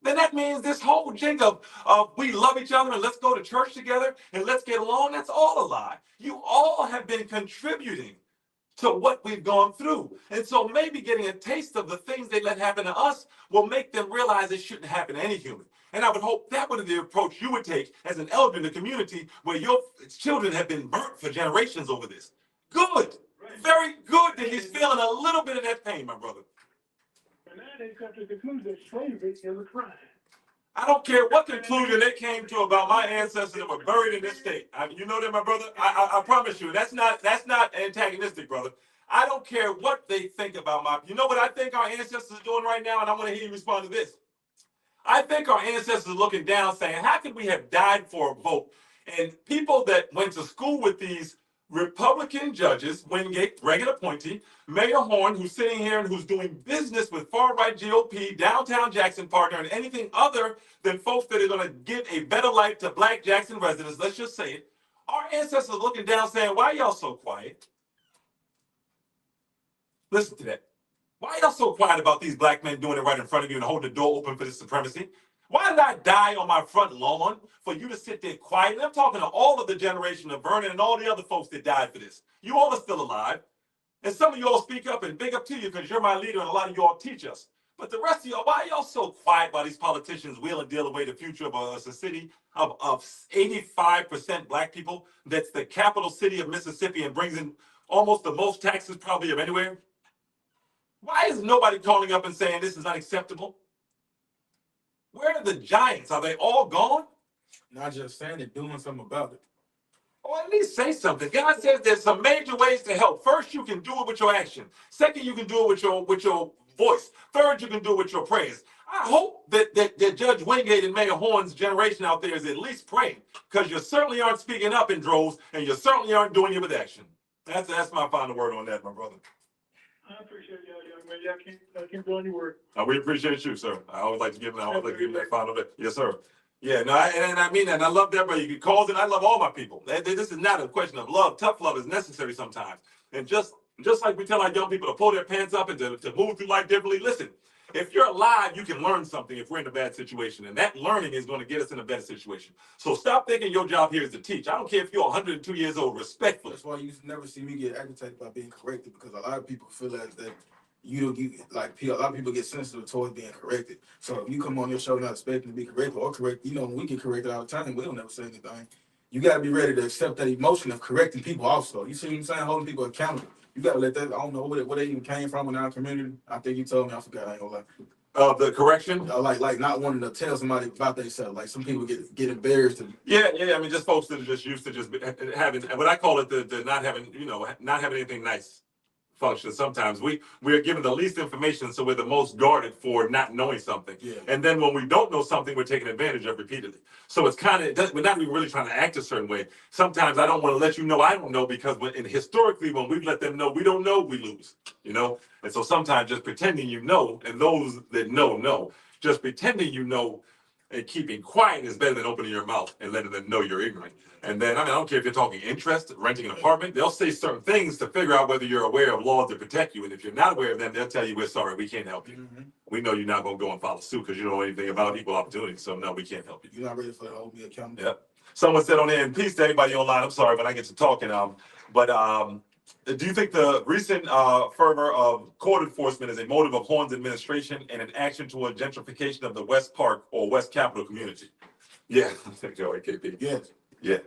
Speaker 1: Then that means this whole jig of we love each other and let's go to church together and let's get along, that's all a lie. You all have been contributing to what we've gone through. And so maybe getting a taste of the things they let happen to us will make them realize it shouldn't happen to any human. And I would hope that would be the approach you would take as an elder in the community where your children have been burnt for generations over this. Good. Very good that he's feeling a little bit of that pain, my brother.
Speaker 4: Now they come to the conclusion that slavery is a crime.
Speaker 1: I don't care what conclusion they came to about my ancestors that were buried in this state. You know that, my brother? I promise you, that's not antagonistic, brother. I don't care what they think about you know what I think our ancestors are doing right now, and I want to hear you respond to this. I think our ancestors are looking down saying, how could we have died for a vote? And people that went to school with these Republican judges, Wingate, regular appointee, Mayor Horn, who's sitting here and who's doing business with far-right GOP, downtown Jackson partner, and anything other than folks that are going to give a better life to Black Jackson residents, let's just say it. Our ancestors looking down saying, why y'all so quiet? Listen to that. Why y'all so quiet about these black men doing it right in front of you and holding the door open for this supremacy? Why did I die on my front lawn for you to sit there quietly? I'm talking to all of the generation of Vernon and all the other folks that died for this. You all are still alive. And some of you all speak up and big up to you because you're my leader and a lot of you all teach us. But the rest of y'all, why are y'all so quiet while these politicians wheel and deal away the future of us, a city of 85% black people that's the capital city of Mississippi and brings in almost the most taxes probably of anywhere? Why is nobody calling up and saying this is unacceptable? Where are the giants? Are they all gone?
Speaker 3: Not just saying it, doing something about it.
Speaker 1: Or at least say something. God says there's some major ways to help. First, you can do it with your action. Second, you can do it with your voice. Third, you can do it with your prayers. I hope that Judge Wingate and Mayor Horn's generation out there is at least praying, because you certainly aren't speaking up in droves, and you certainly aren't doing it with action. That's my final word on that, my brother.
Speaker 4: I appreciate y'all, young man. Y'all keep doing your work.
Speaker 1: We appreciate you, sir. I always like to give him that final bit. Yes, sir. Yeah, no, and I mean that. And I love that, brother. You can call it. I love all my people. This is not a question of love. Tough love is necessary sometimes. And just like we tell our young people to pull their pants up and to move through life differently, listen, if you're alive, you can learn something if we're in a bad situation. And that learning is going to get us in a better situation. So stop thinking your job here is to teach. I don't care if you're 102 years old, respectfully.
Speaker 3: That's why you never see me get agitated by being corrected, because a lot of people feel that a lot of people get sensitive towards being corrected. So if you come on your show not expecting to be corrected or correct, when we get corrected all the time, we don't never say anything. You got to be ready to accept that emotion of correcting people also. You see what I'm saying? Holding people accountable. You got to let that, I don't know where they even came from in our community. I think you told me, I forgot, I ain't gonna lie.
Speaker 1: The correction?
Speaker 3: Like not wanting to tell somebody about themselves. Like some people get embarrassed.
Speaker 1: Yeah. I mean, just folks that are just used to just having, what I call it, the not having, not having anything nice function. Sometimes we are given the least information, so we're the most guarded for not knowing something.
Speaker 3: Yeah.
Speaker 1: And then when we don't know something, we're taken advantage of repeatedly. So it's kind of, we're not even really trying to act a certain way. Sometimes I don't want to let you know I don't know, because historically, when we've let them know we don't know, we lose. And so sometimes just pretending you know, and those that know, just pretending you know and keeping quiet is better than opening your mouth and letting them know you're ignorant. And then, I don't care if you're talking interest, renting an apartment, they'll say certain things to figure out whether you're aware of laws that protect you. And if you're not aware of them, they'll tell you, we're sorry, we can't help you. Mm-hmm. We know you're not going to go and file a suit because you don't know anything about equal opportunity. So no, we can't help you.
Speaker 3: You're not ready for the hold me accountable.
Speaker 1: Yep. Someone said on there, and peace to everybody online. I'm sorry when I get to talking. Do you think the recent fervor of court enforcement is a motive of Horn's administration and an action toward gentrification of the West Park or West Capitol community? Yeah. Thank you, KP.
Speaker 3: Yes.
Speaker 1: Yeah.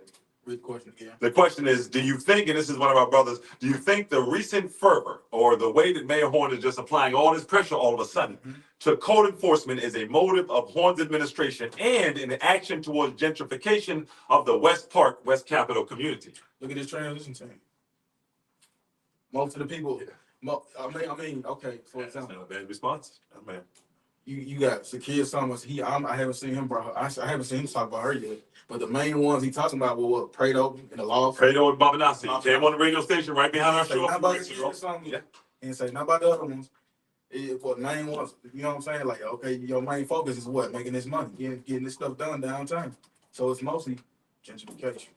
Speaker 3: Read the question again.
Speaker 1: The question is, do you think, and this is one of our brothers, do you think the recent fervor or the way that Mayor Horn is just applying all this pressure all of a sudden to code enforcement is a motive of Horn's administration and an action towards gentrification of the West Park, West Capitol community?
Speaker 3: Look at this transition team. Most of the people, okay, for example.
Speaker 1: That's not a bad response. Oh, man.
Speaker 3: You got Sakir Summers. I haven't seen him, bro. I haven't seen him talk about her yet. But the main ones he talking about were what? Prado and the law.
Speaker 1: Prado and Babanasi. He came on the radio station right behind our show.
Speaker 3: Not about and say not about the other ones. What main ones? You know what I'm saying? Like, okay, your main focus is what? Making this money, getting this stuff done downtown. So it's mostly gentrification.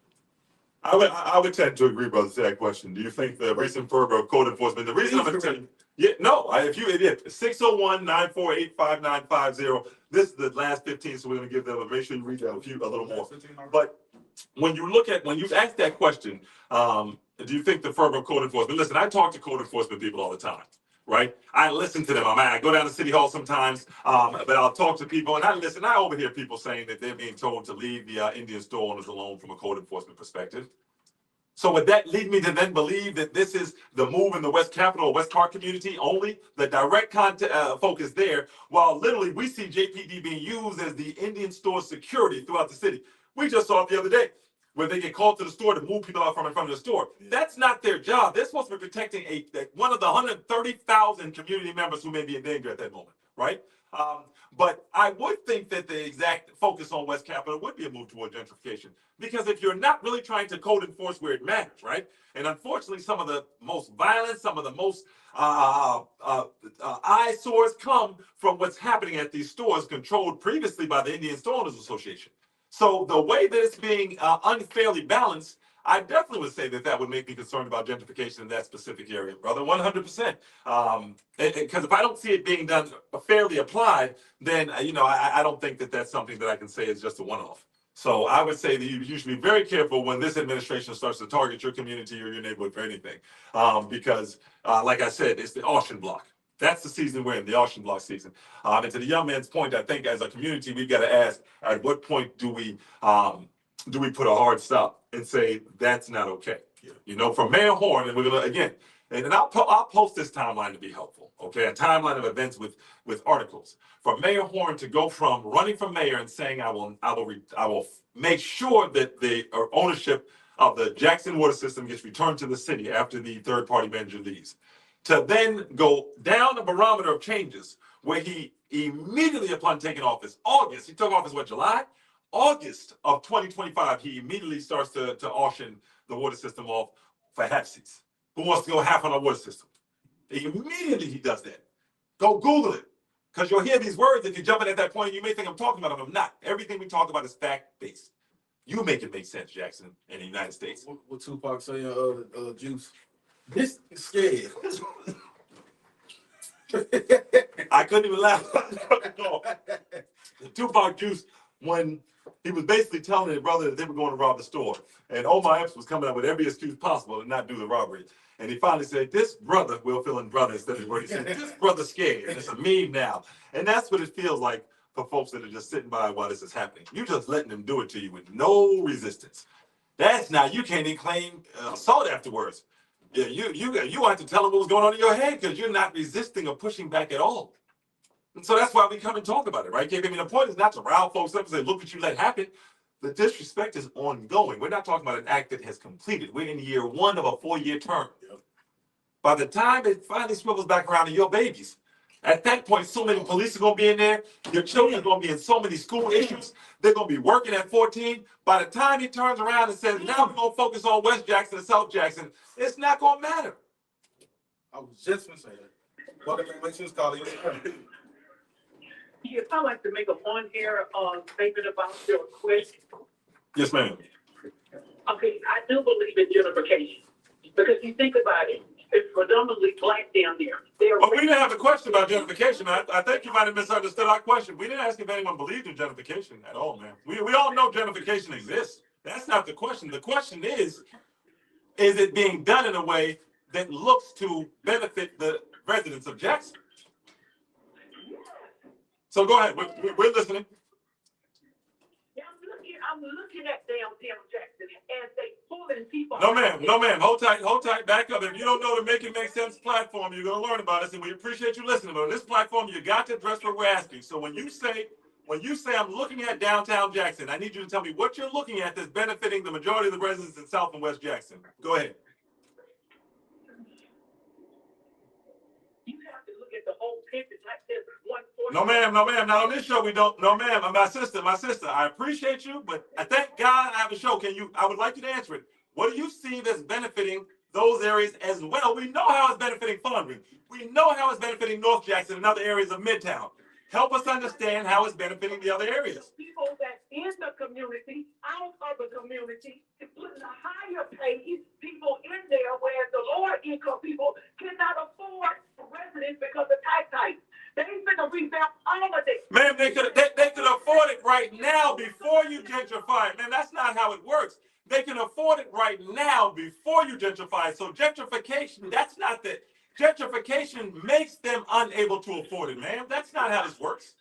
Speaker 1: I would tend to agree, brother, to that question. Do you think the recent fervor of code enforcement, the reason I'm going to tell you, if you 601-948-5950. This is the last 15, so we're going to give them make sure you read that a little more. But when you ask that question, do you think the fervor of code enforcement? Listen, I talk to code enforcement people all the time, right? I listen to them. I go down to City Hall sometimes, but I'll talk to people and I listen. I overhear people saying that they're being told to leave the Indian store owners alone from a code enforcement perspective. So would that lead me to then believe that this is the move in the West Capitol, West Park community only, the direct focus there, while literally we see JPD being used as the Indian store security throughout the city? We just saw it the other day where they get called to the store to move people out from in front of the store. That's not their job. They're supposed to be protecting one of the 130,000 community members who may be in danger at that moment, right? But I would think that the exact focus on West Capitol would be a move toward gentrification. Because if you're not really trying to code enforce where it matters, right? And unfortunately, some of the most violent, some of the most eyesores come from what's happening at these stores controlled previously by the Indian Store Owners Association. So the way that it's being unfairly balanced, I definitely would say that that would make me concerned about gentrification in that specific area, brother, 100%. Because if I don't see it being done fairly applied, then I don't think that that's something that I can say is just a one-off. So I would say that you should be very careful when this administration starts to target your community or your neighborhood for anything, because like I said, it's the auction block. That's the season we're in, the auction block season. And to the young man's point, I think as a community, we've got to ask, at what point do we put a hard stop and say that's not okay? From Mayor Horn, and we're gonna again, and I'll post this timeline to be helpful. Okay, a timeline of events with articles. For Mayor Horn to go from running for mayor and saying I will make sure that the ownership of the Jackson water system gets returned to the city after the third party manager leaves, to then go down the barometer of changes where he immediately upon taking office, August, he took office July? August of 2025, he immediately starts to auction the water system off for half-seats. Who wants to go half on our water system? Immediately he does that. Go Google it. Because you'll hear these words, if you jump in at that point, you may think I'm talking about them. I'm not. Everything we talk about is fact-based. You make it make sense, Jackson, in the United States.
Speaker 3: What Tupac saying, Juice? This is scared.
Speaker 1: I couldn't even laugh. Tupac Juice, when he was basically telling his brother that they were going to rob the store. And Omar Epps was coming up with every excuse possible to not do the robbery. And he finally said, this brother, Will Feeling brother, instead of word, he said, this brother's scared. And it's a meme now. And that's what it feels like for folks that are just sitting by while this is happening. You're just letting them do it to you with no resistance. That's now, you can't even claim assault afterwards. Yeah, you have to tell them what was going on in your head because you're not resisting or pushing back at all. And so that's why we come and talk about it, right? I mean, the point is not to rile folks up and say, look what you let happen. The disrespect is ongoing. We're not talking about an act that has completed. We're in year one of a 4-year term. By the time it finally swivels back around to your babies, at that point, so many police are going to be in there. Your children are going to be in so many school issues. They're going to be working at 14. By the time he turns around and says, now we're going to focus on West Jackson and South Jackson, it's not going to matter.
Speaker 3: I was just going to say that. Welcome to Make Sense Calling.
Speaker 5: Yes, I'd like to make a one-air statement about your question.
Speaker 1: Yes, ma'am.
Speaker 5: Okay, I do believe in gentrification because you think about it, it's predominantly black down there.
Speaker 1: But we didn't have a question about gentrification. I think you might have misunderstood our question. We didn't ask if anyone believed in gentrification at all, man. We all know gentrification exists. That's not the question. The question is it being done in a way that looks to benefit the residents of Jackson? So go ahead. We're listening.
Speaker 5: Yeah, I'm looking at downtown Jackson and they pulling people.
Speaker 1: No, ma'am. Hold tight. Back up. If you don't know the Make It Make Sense platform, you're going to learn about us, and we appreciate you listening. But on this platform, you got to address what we're asking. So when you say I'm looking at downtown Jackson, I need you to tell me what you're looking at that's benefiting the majority of the residents in South and West Jackson. Go ahead.
Speaker 5: You have to look at the whole picture, not just one portion.
Speaker 1: No, ma'am. Not on this show. We don't. No, ma'am. My sister. I appreciate you, but I thank God I have a show. I would like you to answer it. What do you see that's benefiting those areas as well? We know how it's benefiting Fondren. We know how it's benefiting North Jackson and other areas of Midtown. Help us understand how it's benefiting the other areas.
Speaker 5: People that in the community, out of the community, putting a higher paid people in there, whereas the lower income people cannot afford residents because of tax hikes. They finna revamp all of this.
Speaker 1: Ma'am, they could afford it right now before you gentrify it. Man, that's not how it works. They can afford it right now before you gentrify it. So gentrification, that's not the gentrification makes them unable to afford it, ma'am. That's not how this works.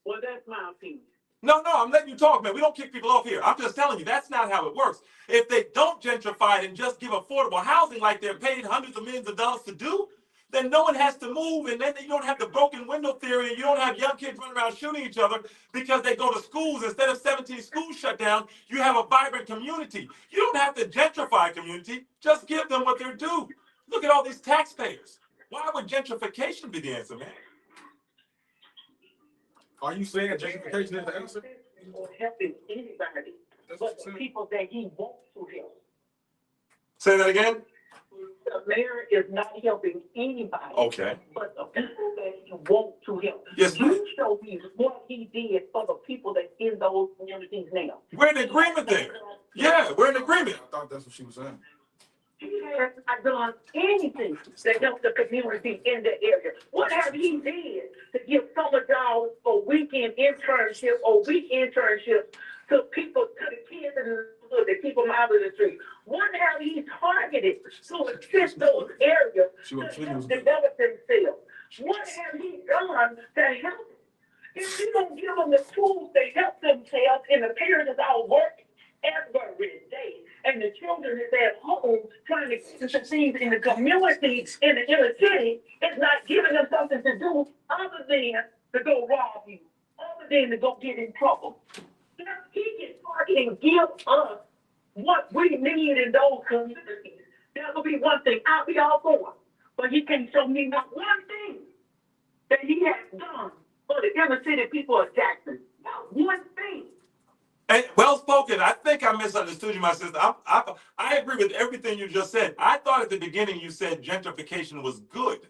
Speaker 5: Well, that's my opinion.
Speaker 1: No, I'm letting you talk, man. We don't kick people off here. I'm just telling you that's not how it works. If they don't gentrify it and just give affordable housing like they're paid hundreds of millions of dollars to do, then no one has to move, and then you don't have the broken window theory, and you don't have young kids running around shooting each other because they go to schools. Instead of 17 schools shut down, you have a vibrant community. You don't have to gentrify a community. Just give them what they're due. Look at all these taxpayers. Why would gentrification be the answer, man?
Speaker 3: Are you saying gentrification is the answer?
Speaker 5: Or helping anybody, but the people that he wants to help.
Speaker 1: Say that again?
Speaker 5: The mayor is not helping anybody.
Speaker 1: Okay.
Speaker 5: But the people that he wants to help.
Speaker 1: Yes, ma'am.
Speaker 5: You show me what he did for the people that's in those communities now.
Speaker 1: We're in agreement there. Yeah, we're in agreement.
Speaker 3: I thought that's what she was saying.
Speaker 5: He has not done anything to help the community in the area. What have he did to give summer jobs or weekend internships to people, to the kids in the neighborhood that keep them out of the street? What have he targeted to assist those areas to help develop themselves? What have he done to help them? If you don't give them the tools to help themselves, and the parents is out working every day, and the children is at home trying to succeed in the community, in the inner city, it's not giving them something to do other than to go rob you, other than to go get in trouble. If he can target and give us what we need in those communities, that will be one thing. I'll be all for it. But he can show me not one thing that he has done for the inner city people of Jackson. Not one thing.
Speaker 1: And well spoken. I think I misunderstood you, my sister. I agree with everything you just said. I thought at the beginning you said gentrification was good.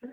Speaker 5: No.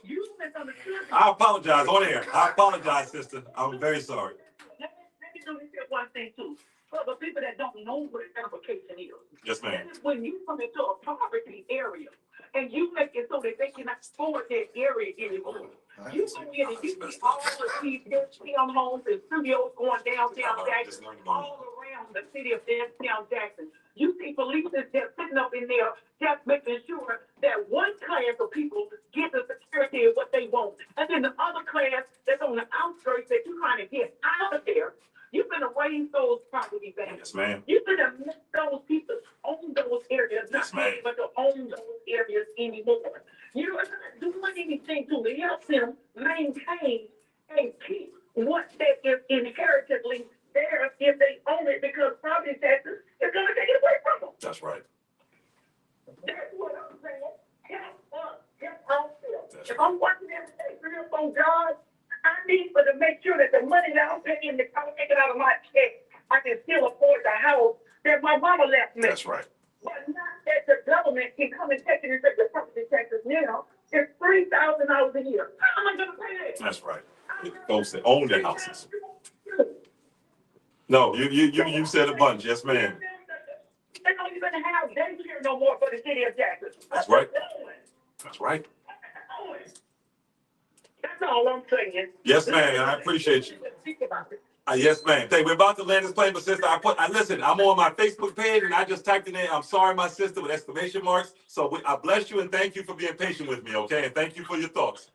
Speaker 5: You misunderstood me.
Speaker 1: I apologize on air. I apologize, sister. I'm very sorry.
Speaker 5: Let me do this one thing too. For the people that don't know what gentrification is.
Speaker 1: Yes, ma'am.
Speaker 5: This is when you come into a poverty area and you make it so that they cannot afford that area anymore. You go in and you see all of these downtown homes and studios going downtown Jackson, all around the city of downtown Jackson. You see police that's sitting up in there just making sure that one class of people get the security of what they want. And then the other class that's on the outskirts that you're trying to get out of there, you're going to raise those property values.
Speaker 1: Yes, ma'am.
Speaker 5: You're going to make those people own those areas,
Speaker 1: Yes,
Speaker 5: not
Speaker 1: ma'am.
Speaker 5: able to own those areas anymore. You're not doing anything to help them maintain and keep what that is inherently there if they own it, because property taxes is going to take it away from them.
Speaker 1: That's right.
Speaker 5: That's what I'm saying. Help ourselves.
Speaker 1: That's
Speaker 5: If I'm working every day, 3 or 4 jobs, I need to make sure that the money that I'm taking out of my check, I can still afford the house that my mama left me.
Speaker 1: That's right.
Speaker 5: But not that the government can come and take it and take the property taxes now. It's $3,000 a year. How am I going to pay that?
Speaker 1: That's right. Folks that own their houses. No, you said a bunch. Yes, ma'am.
Speaker 5: They're not even going to have daycare no more for the city of Jackson.
Speaker 1: That's right. That's right.
Speaker 5: That's all I'm saying.
Speaker 1: Yes, ma'am. I appreciate you.
Speaker 5: Think about it.
Speaker 1: Yes, ma'am. We're about to land this plane, but sister, listen, I'm on my Facebook page and I just typed in there, I'm sorry, my sister, with exclamation marks. So I bless you and thank you for being patient with me, okay? And thank you for your thoughts.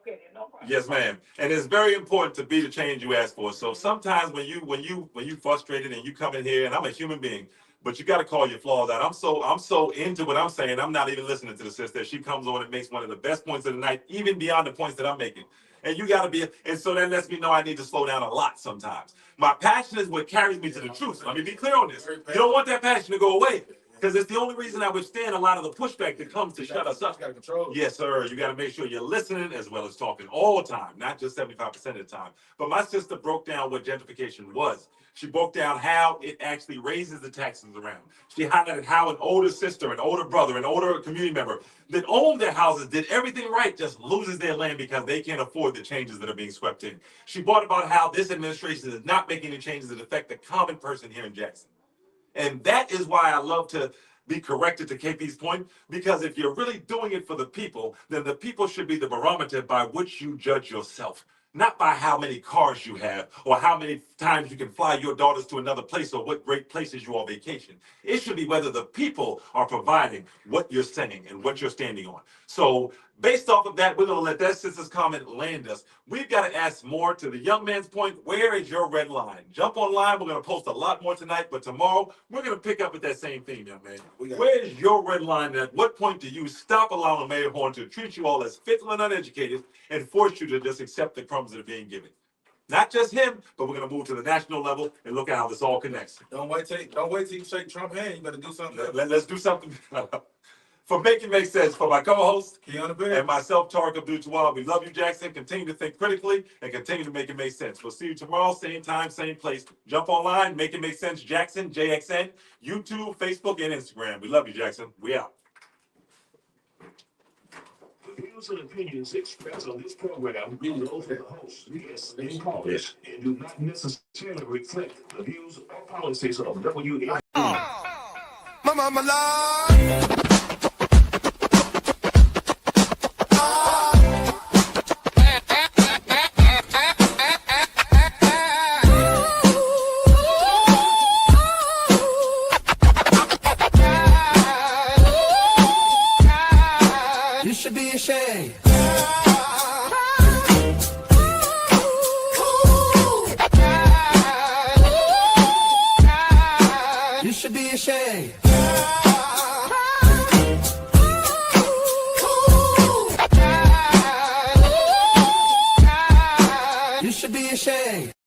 Speaker 5: Okay, no problem.
Speaker 1: Yes, ma'am. And it's very important to be the change you ask for. So sometimes when you frustrated and you come in here, and I'm a human being, but you got to call your flaws out. I'm so into what I'm saying. I'm not even listening to the sister. She comes on and makes one of the best points of the night, even beyond the points that I'm making. And you got to be, and so that lets me know I need to slow down a lot sometimes. My passion is what carries me to the truth. Let me be clear on this. You don't want that passion to go away, because it's the only reason I withstand a lot of the pushback that comes to shut us up.
Speaker 3: You got to control it.
Speaker 1: Yes, sir. You got to make sure you're listening as well as talking all the time, not just 75% of the time. But my sister broke down what gentrification was. She broke down how it actually raises the taxes around. She highlighted how an older sister, an older brother, an older community member that owned their houses, did everything right, just loses their land because they can't afford the changes that are being swept in. She brought about how this administration is not making any changes that affect the common person here in Jackson. And that is why I love to be corrected to KP's point, because if you're really doing it for the people, then the people should be the barometer by which you judge yourself. Not by how many cars you have or how many times you can fly your daughters to another place or what great places you all vacation. It should be whether the people are providing what you're saying and what you're standing on. So based off of that, we're going to let that sister's comment land us. We've got to ask more to the young man's point. Where is your red line? Jump online. We're going to post a lot more tonight, but tomorrow we're going to pick up with that same theme, young man. Where is your red line? And at what point do you stop allowing Mayor Horn to treat you all as fickle and uneducated and force you to just accept the crumbs that are being given? Not just him, but we're going to move to the national level and look at how this all connects.
Speaker 3: Don't wait till you shake Trump's hand. You better do something.
Speaker 1: Let's do something. For Make It Make Sense, for my co-host
Speaker 3: Keanu Bennett.
Speaker 1: and myself, Tarek Abdul-Jawad. We love you, Jackson. Continue to think critically and continue to make it make sense. We'll see you tomorrow, same time, same place. Jump online, Make It Make Sense, Jackson, JXN, YouTube, Facebook, and Instagram. We love you, Jackson. We out.
Speaker 6: The views and opinions expressed on this program be those of the host, guests, and callers, and do not necessarily reflect the views or policies of WM.
Speaker 2: My mama lied. You should be ashamed. You should be ashamed. You should be ashamed.